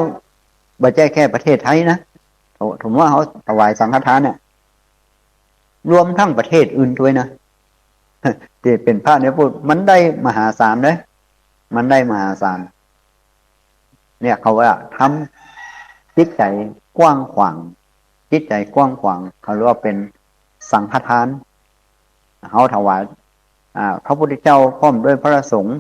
S1: บ่ใจแค่ประเทศไทยนะสมมติว่าเขาถวายสังฆทานเนี่ยรวมทั้งประเทศอื่นด้วยนะที่เป็นพระเนี่ยพูดมันได้มหาศาลเลยมันได้มหาศาลเนี่ยเขาว่าทำจิตใจกว้างขวางจิตใจกว้างขวางเขาเรียกว่าเป็นสังฆทานเขาถวายพระพุทธเจ้าพร้อมด้วยพระสงฆ์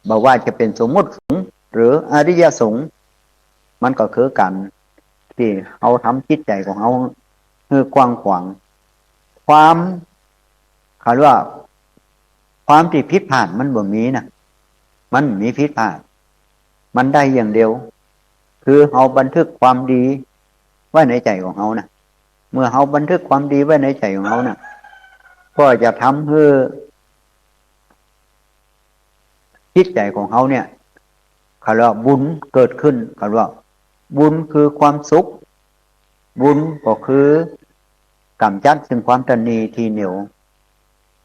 S1: บอกว่าจะเป็นสมมุติสงฆ์หรืออริยสงฆ์มันก็คือกันที่เขาทำจิตใจของเขาคือกว้างขวางความเขาเรียกว่าความที่ผิดพลาดมันบ่มีนะมันมีผิดพลาดมันได้อย่างเดียวคือเขาบันทึกความดีไว้ในใจของเขานะเมื่อเขาบันทึกความดีไว้ในใจของเขานะก็จะทำให้จิตใจของเขาเนี่ยเขาเรียกว่าบุญเกิดขึ้นเขาเรียกว่าบุญคือความสุขบุญก็คือกำจัดซึ่งความตนีทีเหนียว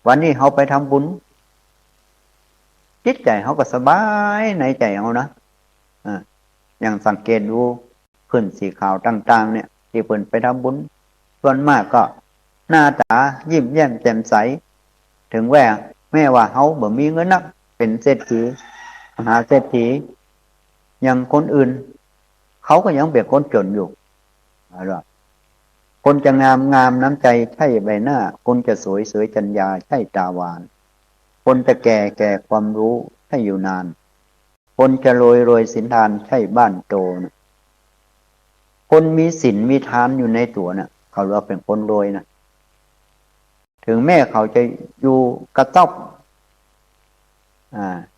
S1: วันนี้เขาไปทำบุญจิตใจเขาก็สบายในใจเขานะอย่างสังเกตดูขึ้นสีขาวต่างๆเนี่ยที่เพิ่นไปทำบุญส่วนมากก็หน้าตายิ้มแย้มแจ่มใสถึงแม้ว่าเขาบ่มีเงินนักเป็นเศรษฐีมหาเศรษฐีอย่างคนอื่นเขาก็ยังเป็นคนจนอยู่คนจะงามน้ำใจใช่ใบหน้าคนจะสวยจัญญาใช่ตาหวานคนจะแก่ความรู้ใช่อยู่นานคนจะรวยสินทานใช่บ้านโตนะคนมีศีลมีทานอยู่ในตัวน่ะเขาเรียกเป็นคนรวยนะถึงแม้เขาจะอยู่กระต๊อบ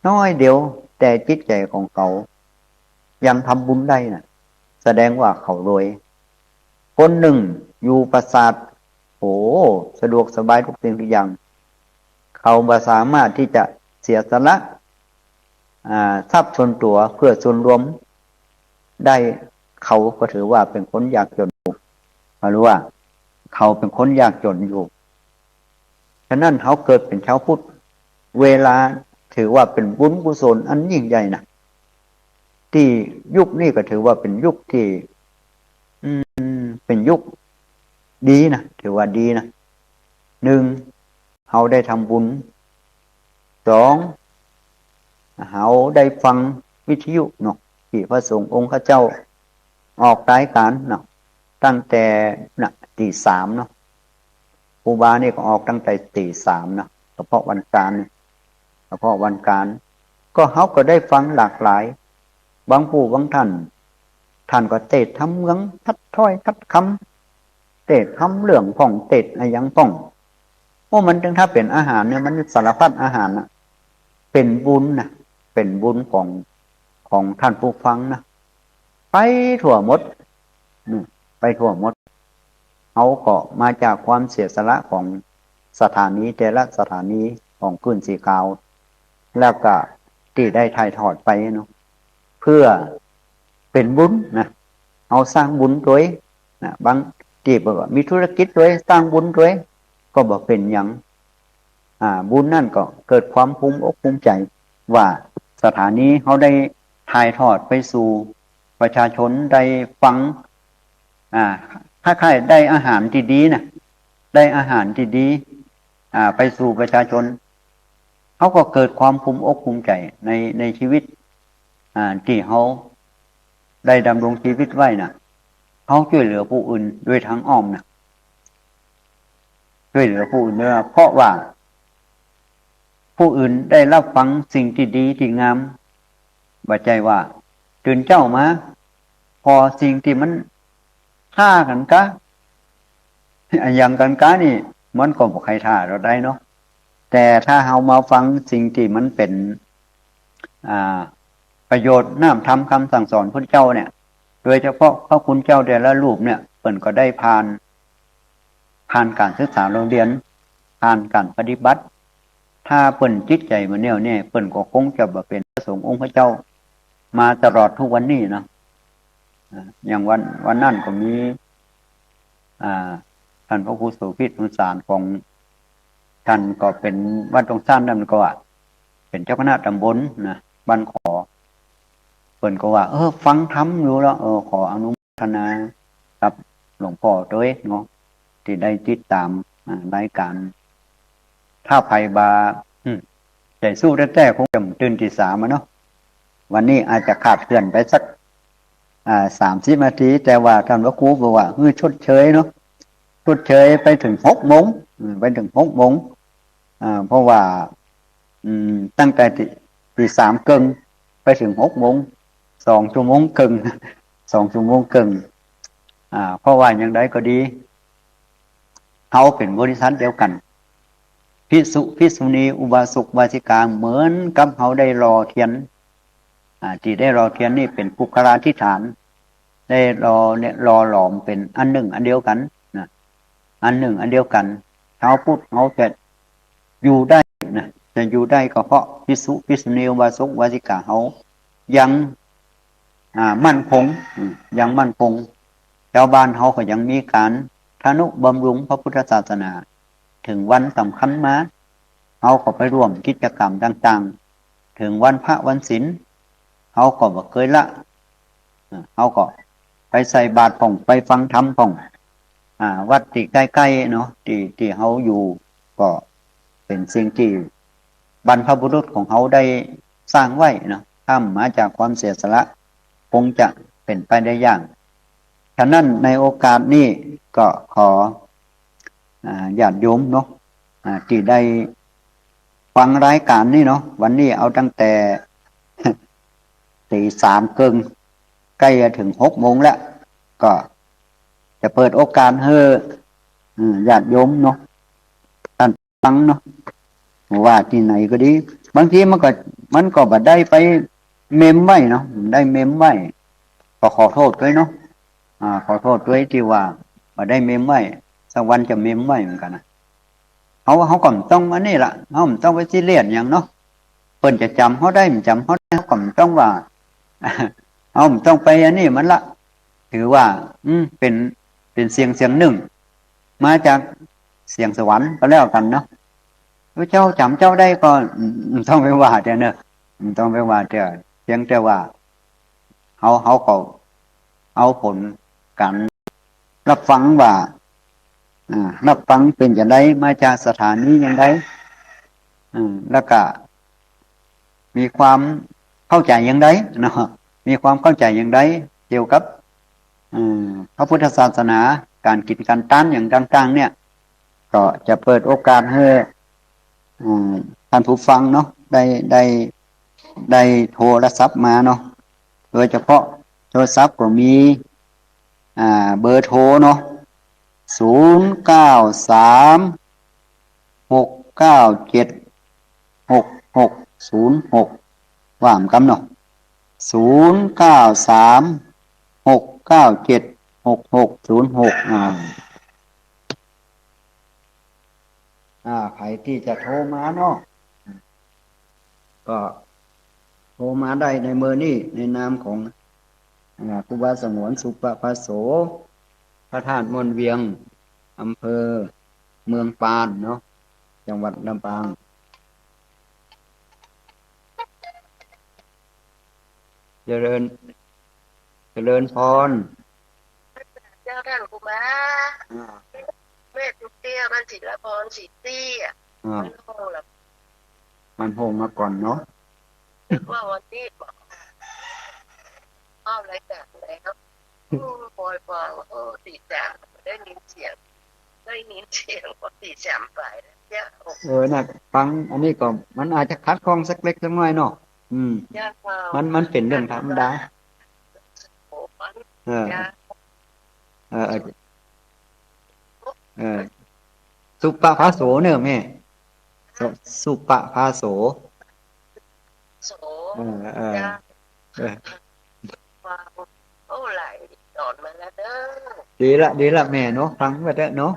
S1: น้อยเดียวแต่จิตใจของเขายังทำบุญได้นะแสดงว่าเขารวยคนหนึ่งอยู่ปราสาทสะดวกสบายทุกสิ่งทุกอย่างเขาบ่สามารถที่จะเสียสละทรัพย์ส่วนตัวเพื่อส่วนรวมได้เขาก็ถือว่าเป็นคนยากจนอยู่มารู้ว่าเขาเป็นคนยากจนอยู่ฉะนั้นเขาเกิดเป็นชาวพุทธเวลา ถือว่าเป็นบุญกุศลอันยิ่งใหญ่นะที่ยุคนี้ก็ถือว่าเป็นยุคที่เป็นยุคดีนะถือว่าดีนะหนึ่งเราได้ทำบุญสองเราได้ฟังวิทยุเนาะที่พระสงฆ์องค์ข้าเจ้าออกรายการเนาะตั้งแต่ตีสามเนาะครูบานี่ก็ออกตั้งแต่ตีสามเนาะเฉพาะวันการเฉพาะวันการก็เขาก็ได้ฟังหลากหลายบางผู้บางท่านก็เตะทำเมืองทัดถ้อยทัดคำเตะทำเรื่องผ่องเตะอะไรยังผ่องเพราะมันถึงถ้าเป็นอาหารเนี่ยมันสารพัดอาหารนะเป็นบุญนะเป็นบุญของท่านผู้ฟังนะไปทั่วหมดไปทั่วหมดเขาก็มาจากความเสียสละของสถานีแต่ละสถานีของขึ้นสีขาวแล้วก็ที่ได้ถ่ายทอดไปเนาะเพื่อเป็นบุญนะเอาสร้างบุญด้วยนะบางที่บอกว่ามีธุรกิจด้วยสร้างบุญด้วยก็บอกเป็นอย่างบุญนั่นก็เกิดความภูมิอกภูมิใจว่าสถานีเขาได้ถ่ายทอดไปสู่ประชาชนได้ฟังคล้ายๆได้อาหารที่ดีนะได้อาหารที่ดีไปสู่ประชาชนเขาก็เกิดความภูมิอกภูมิใจในชีวิตที่เขาได้ดำรงชีวิตไว้นะเขาช่วยเหลือผู้อื่นด้วยทางอ้อมนะช่วยเหลือผู้อื่นด้วยเพราะว่าผู้อื่นได้รับฟังสิ่งที่ดีที่งามบัดใจว่าตื่นเจ้ามาพอสิ่งที่มันท่ากันกะอย่างกันกะนี่มันก็บอกใครท่าเราได้เนาะแต่ถ้าเรามาฟังสิ่งที่มันเป็นประโยชน์น้ำทำคำสั่งสอนพระเจ้าเนี่ยโดยเฉพาะพระคุณเจ้าแต่ละรูปเนี่ยเปิ่นก็ได้ผ่านการศึกษาโรงเรียนผ่านการปฏิบัติถ้าเปิ่นจิตใจมันแน่วแน่เปิ่นก็คงจะเป็นพระสงฆ์องค์พระเจ้ามาตลอดทุกวันนี้นะอย่างวันนั่นก็มีท่านพระครูโสภิตมุสานของท่านก็เป็นวัดตรงสั้นนั่นก็ว่าเป็นเจ้าคณะตำบลนะบ้านขอเปิ่นก็ว่าฟังธรรมรู้แล้วขออนุโมทนากับหลวงพ่อด้วยเนาะที่ได้ติดตามรายการถ้าไผ่บาใจสู้แต่คงจะตื่นตีสามเนาะวันนี้อาจจะขาดเกินไปสัก30 นาทีแต่ว่าท่านพระครูบอกว่าชดเชยเนาะชดเชยไปถึง6 โมงไปถึง6 โมงเพราะว่าตั้งแต่ตีสามครึ่งไปถึง6 โมง2 ชั่วโมงครึ่ง2 ชั่วโมงครึ่งเพราะว่าอย่างไรก็ดีเขาเป็นบริษัทเดียวกันภิกษุภิกษุณีอุบาสกอุบาสิกาเหมือนกับเขาได้รอเทียนที่ได้รอเทียนนี่เป็นปุคลาธิฐานได้รอหลอมเป็นอันหนึ่งอันเดียวกันนะอันหนึ่งอันเดียวกันเขาพูดเขาจะอยู่ได้นะจะอยู่ได้ก็เพราะภิกษุภิกษุณีอุบาสกอุบาสิกาเขายังมั่นคงยังมั่นคงชาวบ้านเขาก็ยังมีการทนุบำรุงพระพุทธศาสนาถึงวันสำคัญมาเขาก็ไปร่วมกิจกรรมต่างๆถึงวันพระวันศีลเขาก็บอกเคยละเขาก็ไปใส่บาตรป่องไปฟังธรรมป่องวัดที่ใกล้ๆเนาะที่เขาอยู่ก็เป็นสิ่งที่บรรพบุรุษของเขาได้สร้างไว้เนาะถ้ามาจากความเสียสละคงจะเป็นไปได้ยากฉะนั้นในโอกาสนี้ก็ขอญาติโยมเนาะที่ได้ฟังรายการนี้เนาะวันนี้เอาตั้งแต่ตีสามครึ่งใกล้จะถึง6 โมงแล้วก็จะเปิดโอกาสให้ญาติโยมเนาะท่านฟังเนาะว่าที่ไหนก็ดีบางทีมันก็บ่ได้ไปเมมไว้เนาะได้เมมไว้ก็ขอโทษด้วยเนาะขอโทษด้วยที่ว่าบ่ได้เมมไว้สักวันจะเมมไว้เหมือนกันนะเขาก็ต้องอันนี้ล่ะเขาต้องไปซีเรียสอย่างเนาะเพิ่นจะจำเขาได้มันจำเขาได้เขาก็ต้องว่าเอาต้องไปอันนี้มันละถือว่าเป็นเสียงหนึ่งมาจากเสียงสวรรค์ก็แล้วกันเนาะ เจ้าจำเจ้าได้ก็ต้องไปว่าเดี๋ยวเนอะต้องไปว่าเดี๋ยวเพียงแต่ว่าเขาก็เอาผลการรับฟังว่ารับฟังเป็นอย่างไรมาจากสถานีอย่างไรแล้วก็มีความเข้าใจอย่างไรเนาะมีความเข้าใจอย่างไรเกี่ยวกับพระพุทธศาสนาการกิจการต้านอย่างต่างๆเนี่ยก็จะเปิดโอกาสให้ท่านผู้ฟังเนาะได้โทรศัพท์มาเนาะโดยเฉพาะโทรศัพท์ก็มีเบอร์โทรเนาะ0936976606ว่ามกำเนาะ0936976606ใครที่จะโทรมาเนาะก็โทรมาได้ในเบอร์นี้ในนามของครูบาสงวนสุปปโสพระธาตุมนต์เวียงอำเภอเมืองปานเนาะจังหวัดลำปางเจริญพร
S2: เจ้าท่านกูมาแม่ทุกเตี้ยมันศิลปรสิเตี้ยมันโหหลับ
S1: มันโหมาก่อนเนาะ
S2: ว่าวันนี้บอกเอาอะไรจากแล้วปล่อยฟังติดจากได้ยินเสียงพอติดจำไปแล้ว
S1: น่ะฟังอันนี้ก็มันอาจจะคัดข้องสักเล็กสักน้อยเนาะมันเป็นเรื่องธรรมดาสุปภาโสเนี่ยแม่สุปภาโส
S2: โสโอ้ไหลตอนมาแล้วเด้อ
S1: ดีละแม่เนาะฟังไปเถอะเนาะ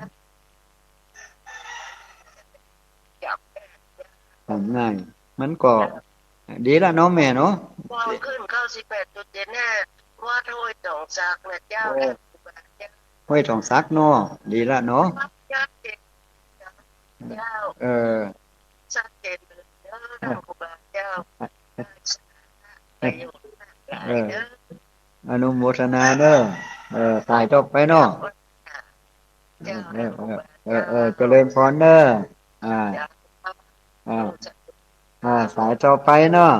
S1: ทำง่ายมันก็ดีละเนาะแม่เนาะ
S2: ความขึ้น98.75ว่าโทษจงซักนะเจ้า
S1: ห้วยทองซักเนาะดีละเนาะ
S2: ชัดเจนเลยเจ้าครูบาเจ้า
S1: อนุโมทนาเด้อสายจบไปเนาะเจริญพรเด้อสายจบไปเนาะ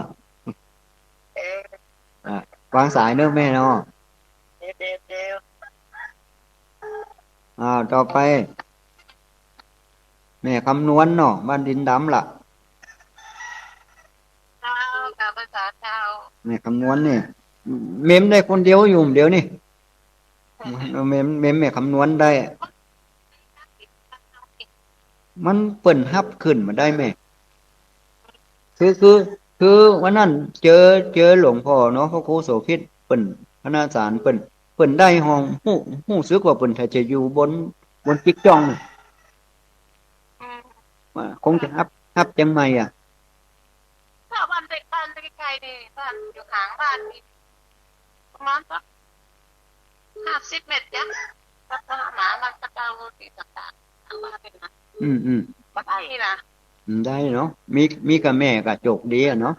S1: วางสายเด้อแม่เนาะต่อไปแม่คำนวณเนาะบ้านดินดำล่ะแม่คำนวณนี่เมมได้คนเดียวอยู่เดียวนี่เมมแม่คำนวณได้มันเปิ่นฮับขึ้นมาได้ไหมคือวันนั้นเจอหลวงพ่อเนาะพระครูโสภิตเปิ่นคณาจารย์เปิ่นได้ห้องหู้ซึกว่าเปิ่นถ้าจะอยู่บนจิ๊กจ้องคงจะฮับจังไง
S2: ถ้าบ้านเด็กบ้านไกลๆนี่บ้านอยู่ข้างบ้านนี่ประมาณสัก50 เมตรจ้ะก็ถ้าหมามันก็เอาที่ต่างๆเอามาเป็นนะก็ได้นะ
S1: ได้เนาะมีกับแม่กับโจกดีเนาะ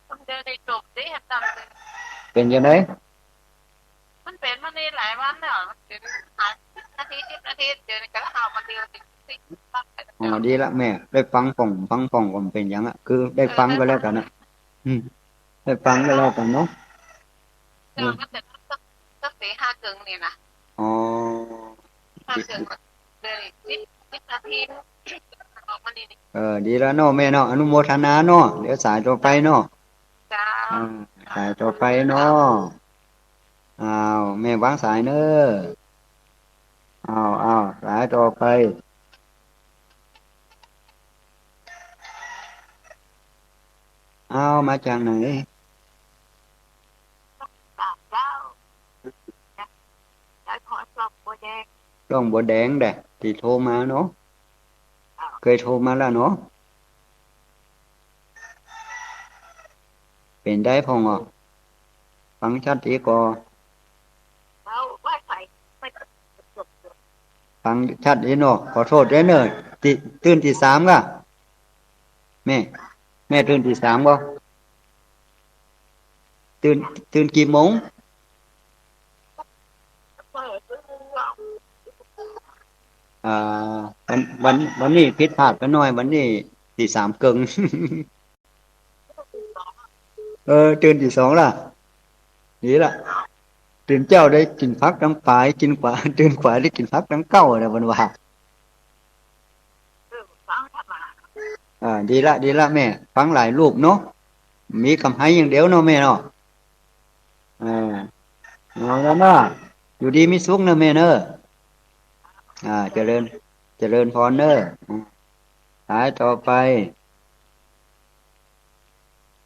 S2: มันเดินในจบได้ทำเลย
S1: เป็นยังไง
S2: มันเป็นมาในหลายวันแล้วมันเป็นนาที10 นาทีเดินกันแล้วเอามาเดียวติด
S1: ดีละแม่ได้ฟังป่องก็เป็นอย่างอ่ะคือได้ฟังก็แล้วกันนะได้ฟังก็แล้วกันเนาะ
S2: ก็จะสัก4-5 กึ่งนี่นะ5 กึ่งเดิน10 นาทีออกมาดี
S1: ดีแล้วเนาะแม่เนาะอนุโมทนาเนาะเดี๋ยวสายต่อไปเนาะสายต่อไปเนาะแม่วางสายเนอะสายต่อไปมาจากไหนร่องบัวแดงแดะที่โทรมาเนาะเคยโทรมาแล้วเนาะเป็นได้พองฟังชัดอีกก็ฟังชัดอีเนาะขอโทษด้วยเนอะ ติตื่นที่สามก็แม่แม่ตื่นที่สามบ่ตื่นตื่นกี่โมงอ่าวันนี้ผิดพลาดไปหน่อยวันนี้ที่สามเกิง ตื่นที่สองล่ะนี่ล่ะตื่นเจ้าได้กินพักน้ำปลายกินขวาตื่นขวาได้กินพักน้ำเก้าอะไรวันว่าดีละดีละแม่ฟังหลายรูปเนาะมีคำให้อย่างเดียวเนาะแม่เนาะอ่าเอาแล้วเนาะอยู่ดีมีสุขเนอะแม่เนอะเจริญเจริญพรเนอะสายต่อไป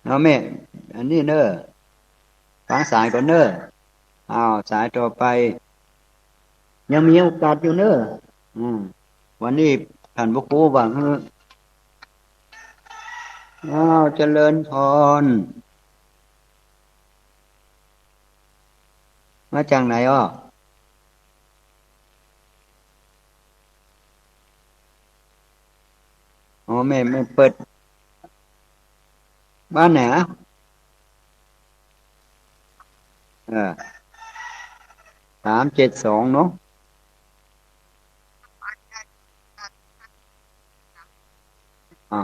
S1: เนาะแม่อันนี้เนอะฟังสายก่อนเนอะสายต่อไปยังมีโอกาสอยู่เนอะวันนี้ท่านพระครูว่าเจริญพรมาจากไหนแม่เปิดบ้านไหน372เนาะอ่า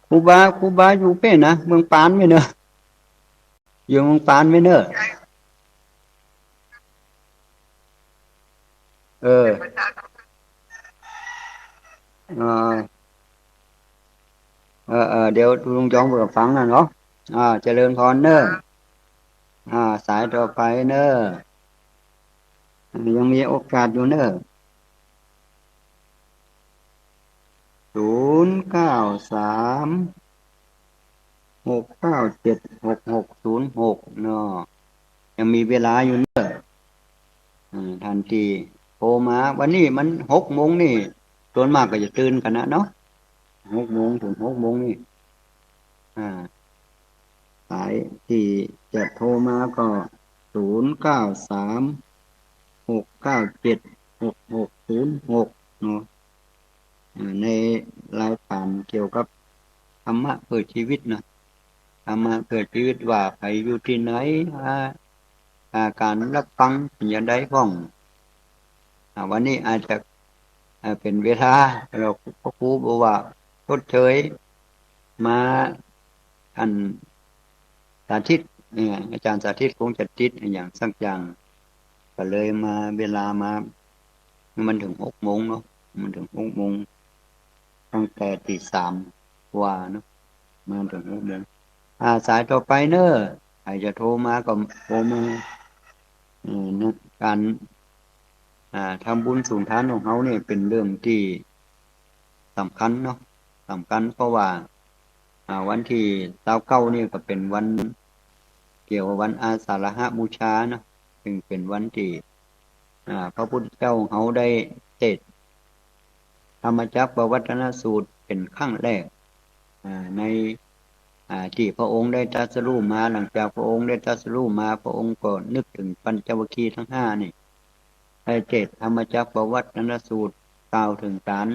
S1: ครูบาอยู่เป็นนะเมืองปานไม่เนอะอยู่เมืองปานไม่เนอะเออเออเดี๋ยวลุงจองเปิดฟังนะเนาะเจริญพรเนอะสายต่อไปเนอะยังมีโอกาสอยู่เนอะ0936976606เนาะยังมีเวลาอยู่เนอะทันทีโทรมาวันนี้มัน6 โมงนี่ส่วนมากก็จะตื่นกันนะเนาะ6 โมงถึง6 โมงนี่อ่า สายที่จะโทรมาก็0936976606เนาะในรายการเกี่ยวกับธรรมะเพื่อชีวิตนะธรรมะเพื่อชีวิตว่าใครอยู่ที่ไหนการรับฟังเป็นอย่างใดบ้างวันนี้อาจจะเป็นเวลาเราพระครูบอกว่าทดเชยมาอัน สาธิตเนี่ยอาจารย์สาธิตคงจะติดอย่างสักอย่างก็เลยมาเวลามามันถึง6 โมงเนาะมันถึง6 โมงตั้งแต่ตี 3กว่าเนาะมาถึง6 โมงสายต่อไปเนอะใครจะโทรมาก็โทรมานะการทำบุญสูงทานของเขาเนี่ยเป็นเรื่องที่สำคัญเนาะสำคัญเพราะว่าวันที่29นี่ก็เป็นวันเกี่ยวกับวันอาสาฬหบูชาเนาะซึ่งเป็นวันที่พระพุทธเจ้าเขาได้เทศน์ธรรมจักรวัฒนสูตรเป็นครั้งแรกในที่พระองค์ได้ตรัสรู้มาหลังจากพระองค์ได้ตรัสรู้มาพระองค์ก็นึกถึงปัญจวัคคีย์ทั้ง5นี่ได้เทศน์ธรรมจักรวัฒนสูตรกล่าวถึงการ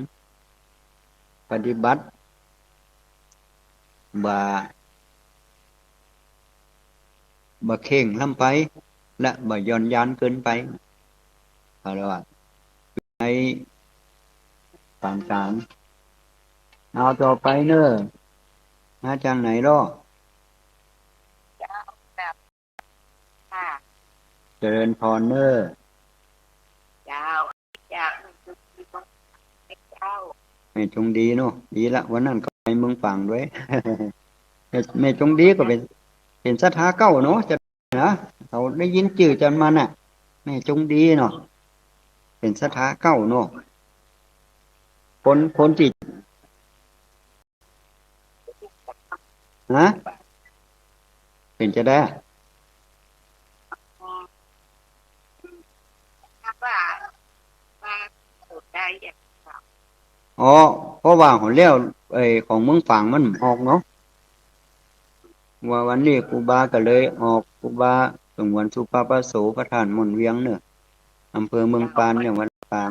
S1: ปฏิบัติบ่เข่งล้ำไปและบ่ย่อนยานเกินไปอะไรว่าในปานกลางเอาต่อไปเนอะมาจากไหนรอ
S2: แบบค่ะ
S1: เจริญพรเนอะ
S2: ยาวจากเจ้า
S1: ไม่จงดีเนาะดีละวันนั้นก็ไปเมืองฝั่งด้วย ไม่จงดีก็เป็นศรัทธาเก้าเนาะจะนะเราได้ยินจื่อจันมันอ่ะไม่จงดีเนาะเป็นศรัทธาเก้าเนาะคนที่นะเป็นจะได้
S2: อย่าง
S1: อ๋อเพราะว่าหัวเลี้ยวของเมืองฝางมันออกเนาะว่าวันนี้ครูบาก็เลยออกครูบาสงวนสุภาพโสประธานมนต์เวียงเนอะอำเภอเมืองปานอย่างวัดฝาง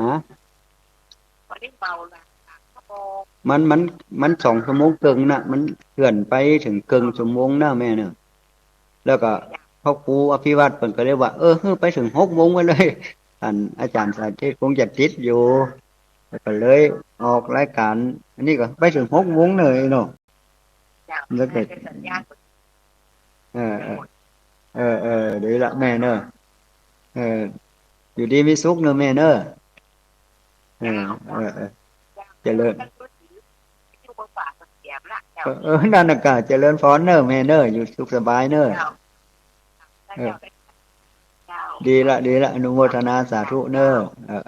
S1: ฮะ
S2: วันนี้เบาละโอ้
S1: มัน2 ชั่วโมงเกิงนะมันเคลื่อนไปถึงเกิงชั่วโมงนะแม่เนอะแล้วก็พ่อครูอภิวัตรเพิ่นก็เลยว่าเฮ้ยไปถึง6 โมงไปเลยท่านอาจารย์สาธิตคงจะติดอยู่แล้วก็เลยออกรายการอันนี้ก็ไปถึง6 โมงเลยเนาะ
S2: อยาก
S1: แล้วก็
S2: เป็นสัญญาณ
S1: เออ
S2: ไม่หมด
S1: ดีละแม่เนอะเอออยู่ดีมีสุขเนอะแม่เนอะเออ
S2: ยาว
S1: เจริญ
S2: มันรู้สึกอยู่บนฝ่าเสียมละเจ้า
S1: นั่นน่ะก็เจริญพรเนอะแม่เนอะอยู่สุขสบายเนอะ
S2: เจ้าถ้า
S1: เออ
S2: เจ้าได้เจ้า
S1: ดีละอนุโมทนาสาธุเนอะอ่า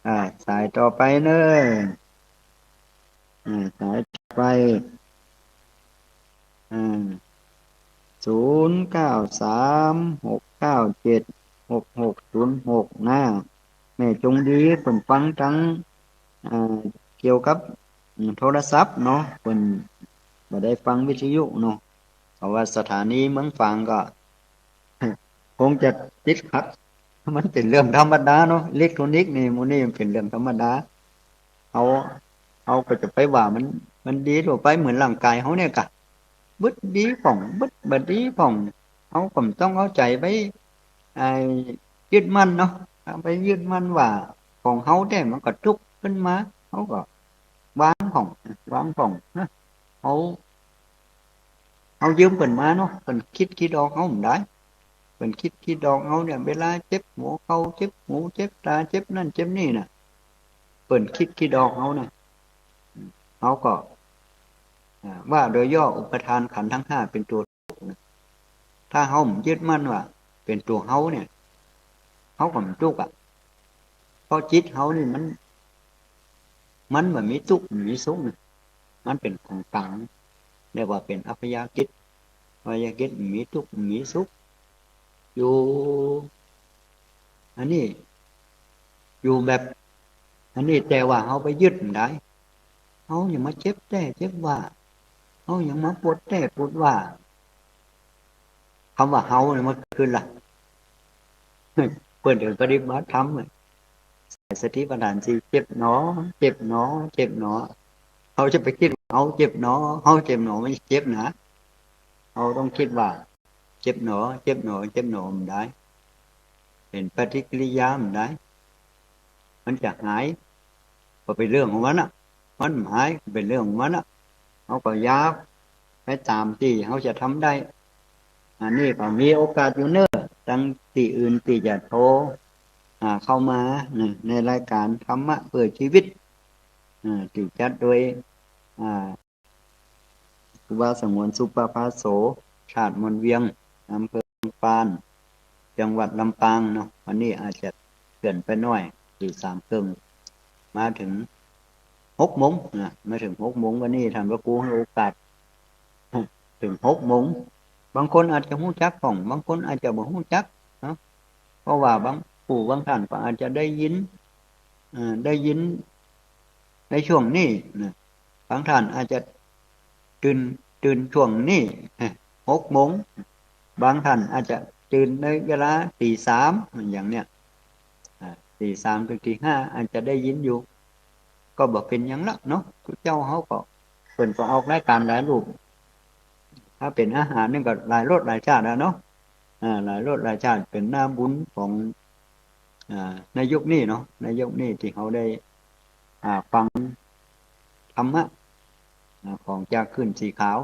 S1: อ่าสายต่อไปเนอะสายต่อไปอ่า0936976606นะแม่จงดีเปิ่นฟังทั้งอ่าเกี่ยวกับโทรศัพท์เนาะเปิ่นบ่ได้ฟังวิทยุเนาะเพราะว่าสถานีเมืองฝางก็คงจะติดขัดมันเป็นเรื่องธรรมดาเนาะอิเล็กทรอนิกส์นี่หมู่นี้มันเป็นเรื่องธรรมดาเอาเอาก็จะไปว่ามันดีทั่วไปเหมือนร่างกายเฮาเนี่ยกะบึดดีผ่องบึดบ่ดีผ่องเฮาก็ต้องเอาใจไปไอ้ยึดมั่นเนาะเอาไปยึดมั่นว่าของเฮาแท้มันก็ทุกข์ขึ้นมาเฮาก็วางผ่องนะเอายืมเพิ่นมาเนาะเพิ่นคิดออกเฮาบ่ได้เพิ่นคิดดอกเฮาเนี่ยเวลาเจ็บหัวเข่าเจ็บหูเจ็บตาเจ็บนั่นเจ็บนี่น่ะเพิ่นคิดดอกเฮาน่ะเฮาก็ว่าโดยย่ออุปทานขันธ์ทั้งห้าเป็นตัวทุกข์นะถ้าเฮายึดมั่นว่าเป็นตัวเฮาเนี่ยเฮาก็บ่ทุกข์อ่ะเพราะจิตเฮานี่มันบ่มีทุกข์มีสุขนะมันเป็นของกลางเรียกว่าเป็นอัพยากฤตอัพยากฤตมีทุกข์มีสุขอยู่อันนี้อยู่แบบอันนี้แต่ว่าเฮาไปยึดมันได้เฮาอย่ามาเจ็บแต่เจ็บว่าเฮาอย่ามาปวดแต่ปวดว่าคำว่าเฮาเนี่ยมันคือล่ะเพิ่นเดินปฏิบัติธรรมสติปัฏฐานสี่เจ็บหนอเจ็บหนอเจ็บหนอเขาจะไปคิดเฮาเจ็บหนอเฮาเจ็บหนอไม่เจ็บนะเราต้องคิดว่าเจ็บหนอเจ็บหนอเจ็บหนอมันได้เป็นปฏิกิริยามันได้มันจะหายก็เป็นเรื่องของมันอ่ะมันหายเป็นเรื่องของมันอ่ะเขาก็ยากไปตามที่เขาจะทำได้อันนี้ก็มีโอกาสอยู่เนอะตั้งที่อื่นที่จะโทรเข้ามาในรายการธรรมะเพื่อชีวิตที่จัดโดยครูบาสงวนสุปภาโสชาติมนเวียงอำเภอปานจังหวัดลำปางเนาะวันนี้อาจจะเกินไปหน่อยที่3 ครึ่งมาถึง6 โมงมาถึง6 โมงวันนี้ท่านพระครูให้โอกาสถึง6 โมงบางคนอาจจะหู้จักของบางคนอาจจะบ่หู้จักเนาะเพราะว่าบางผู้บางท่านก็อาจจะได้ยินได้ยินในช่วงนี้นะบางท่านอาจจะตื่นช่วงนี้6 โมงบางท่านอาจจะตื่นในเวลาตี 3อย่างเนี้ยตี 3ถึงตี 5อาจจะได้ยินอยู่ก็บอกเป็นอย่างละเนาะเจ้าเขาก็เพิ่นก็ออกรายการหลายรูปถ้าเป็นอาหารนี่ก็หลายรสหลายชาตินะเนาะหลายรสหลายชาติเป็นหน้าบุญของในยุคนี้เนาะในยุคนี้ที่เขาได้ฟังธรรมะของจากขึ้นสีขาว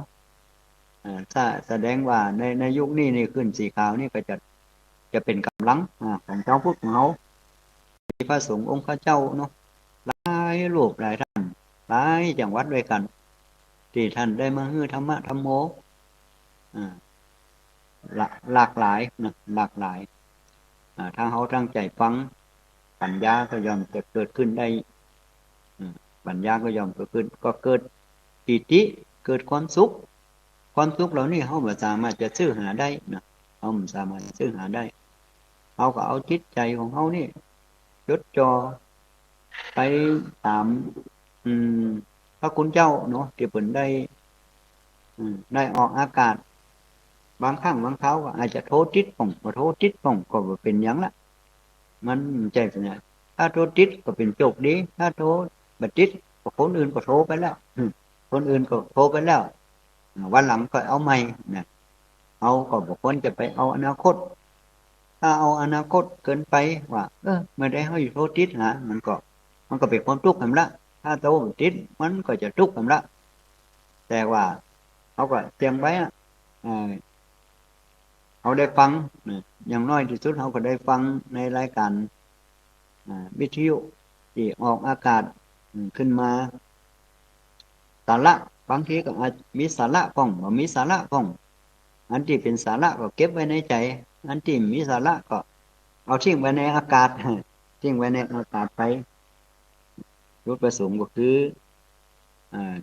S1: ถ้าแสดงว่าในยุคนี้นี่ขึ้นสีขาวนี่ก็จะเป็นกำลังของเจ้าพุทธของเขามีพระสงฆ์องค์พระเจ้าเนาะหลายรูปหลายท่านหลายจังหวัดด้วยกันที่ท่านได้มาฮื้อธรรมะธรรมโมหลากหลายนะหลากหลายถ้าเขาตั้งใจฟังปัญญาก็ย่อมจะเกิดขึ้นได้ปัญญาก็ย่อมเกิดขึ้นก็เกิดปิติเกิดความสุขเหล่านี้เขาไม่สามารถจะซื้อหาได้นะเขาไม่สามารถซื้อหาได้เขาก็เอาจิตใจของเขานี่ จดจ่อไปตามอืมพระคุณเจ้าเนาะที่เพิ่นได้ได้ออกอากาศบางครั้งบางคราวก็อาจจะโทรติดป่องก็โทรติดป่องก็บ่เป็นหยังละมันใจเป็นไงถ้าโทรติดก็เป็นโชคดีถ้าโทรบ่ติดก็คนอื่นก็โทรไปแล้วคนอื่นก็โทรไปแล้ววันหลังก็เอาใหม่นะเอาก็บ่ควรจะไปเอาอนาคตถ้าเอาอนาคตเกินไปว่าไม่ได้เฮาอยู่โทรติดหามันก็เป็นความทุกข์กันละถ้าโทรบ่ติดมันก็จะทุกข์กันละแต่ว่าเขาก็เตรียมไว้อะเออเขาได้ฟังอย่างน้อยที่สุดเขาก็ได้ฟังในรายการวิทยุที่ออกอากาศขึ้นมาสาระบางทีก็อาจมีสาระพ้องบ่มีสาระพ้องอันที่เป็นสาระก็เก็บไว้ในใจอันที่มีสาระก็เอาทิ้งไว้ในอากาศทิ้งไว้ในอากาศไปจุดประสงค์ก็คืออ่า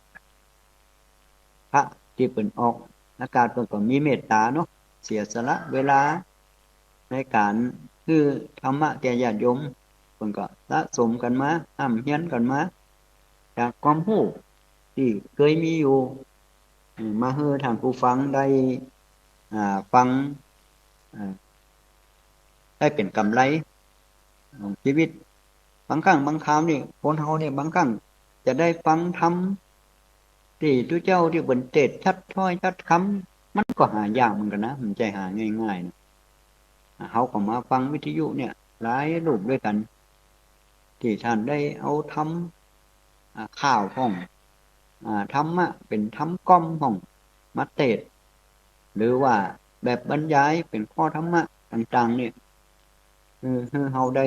S1: พระที่เป็นออกอากาศเพิ่นก็มีเมตตาเนาะเสียสละเวลาในการคือธรรมะแก่ญาติโยมเพิ่นก็สะสมกันมาห้ำเฮียนกันมาจากความรู้ที่เคยมีอยู่มาให้ทางผู้ฟังได้ฟังอ่าได้เป็นกำไรของชีวิตบางครั้งบางคราวนี่คนเฮาเนี่ยบางครั้งจะได้ฟังธรรมที่ทุกเจ้าที่เพิ่นเทศน์ชัดถ้อยชัดคำมันก็หายากเหมือนกันนะมันใจหาง่ายๆนะเฮาก็มาฟังวิทยุเนี่ยหลายรูปด้วยกันที่ท่านได้เอาธรรมข่าวของธรรมะเป็นธรรมก้อมของมาเทศน์หรือว่าแบบบรรยายเป็นข้อธรรมะต่างๆเนี่ยคือเฮาได้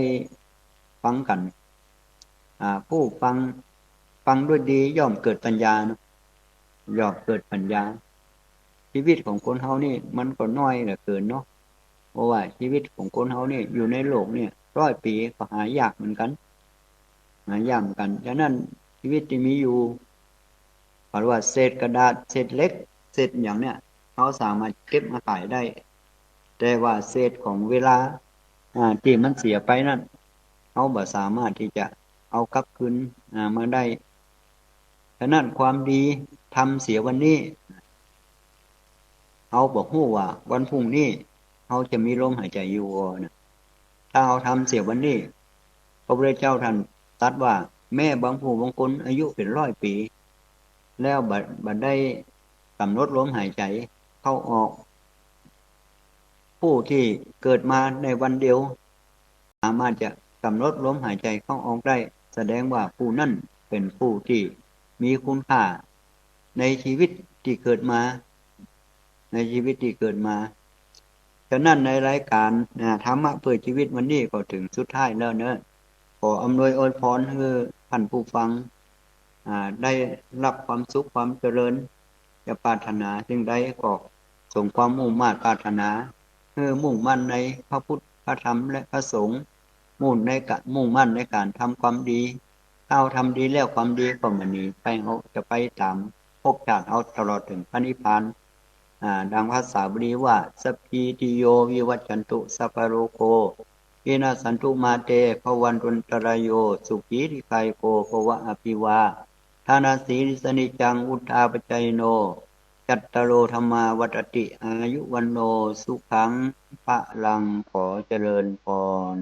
S1: ฟังกันผู้ฟังด้วยดีย่อมเกิดปัญญาเนาะย่อมเกิดปัญญาชีวิตของคนเฮานี่มันก็น้อยเหลือเกินเนาะเพราะว่าชีวิตของคนเฮานี่อยู่ในโลกเนี่ย100 ปีก็หายากเหมือนกันหายากเหมือนกันฉะนั้นชีวิตที่มีอยู่เพราะว่าเศษกระดาษเศษเหล็กเศษอย่างเนี้ยเขาสามารถเก็บมาขายได้แต่ว่าเศษของเวลาที่มันเสียไปนั่นเขาบ่สามารถที่จะเอากลับคืนมาได้ฉะนั้นความดีทำเสียวันนี้เขาบอกฮู้ว่าวันพรุ่งนี้เขาจะมีลมหายใจอยู่นะถ้าเขาทำเสียวันนี้พระพุทธเจ้าท่านตรัสว่าแม่บางผู้บางคนอายุเป็น100 ปีแล้วบัดได้กำหนดลมหายใจเข้าออกผู้ที่เกิดมาในวันเดียวสามารถจะกำหนดลมหายใจเข้าออกได้แสดงว่าผู้นั่นเป็นผู้ที่มีคุณค่าในชีวิตที่เกิดมาในชีวิตที่เกิดมาฉะนั้นในรายการธรรมะเพื่อชีวิตวันนี้ก็ถึงสุดท้ายแล้วเนอะขออำนวยอวยพรให้ท่านผู้ฟังได้รับความสุขความเจริญจะปรารถนาจึงได้ก็ส่งความมุ่งมั่นปรารถนามุ่งมั่นในพระพุทธพระธรรมและพระสงฆ์มุ่งมั่นในการทำความดีถ้าเราทำดีแล้วความดีก็มันหนีไปเราจะไปตามภพชาติเอาตลอดถึงพระนิพพานดังภาษาบาลีว่าสัพพิติโยวิวัจจันตุสัพพะโรโควินาศสันตุมาเตภวันตุตรายโยสุขีริกายโกภวะอภิวาทานาสีลิสนิจังอุทธาปจัยโนจัตตโรธรรมาวัตติอายุวันโนสุขังพระลังขอเจริญพร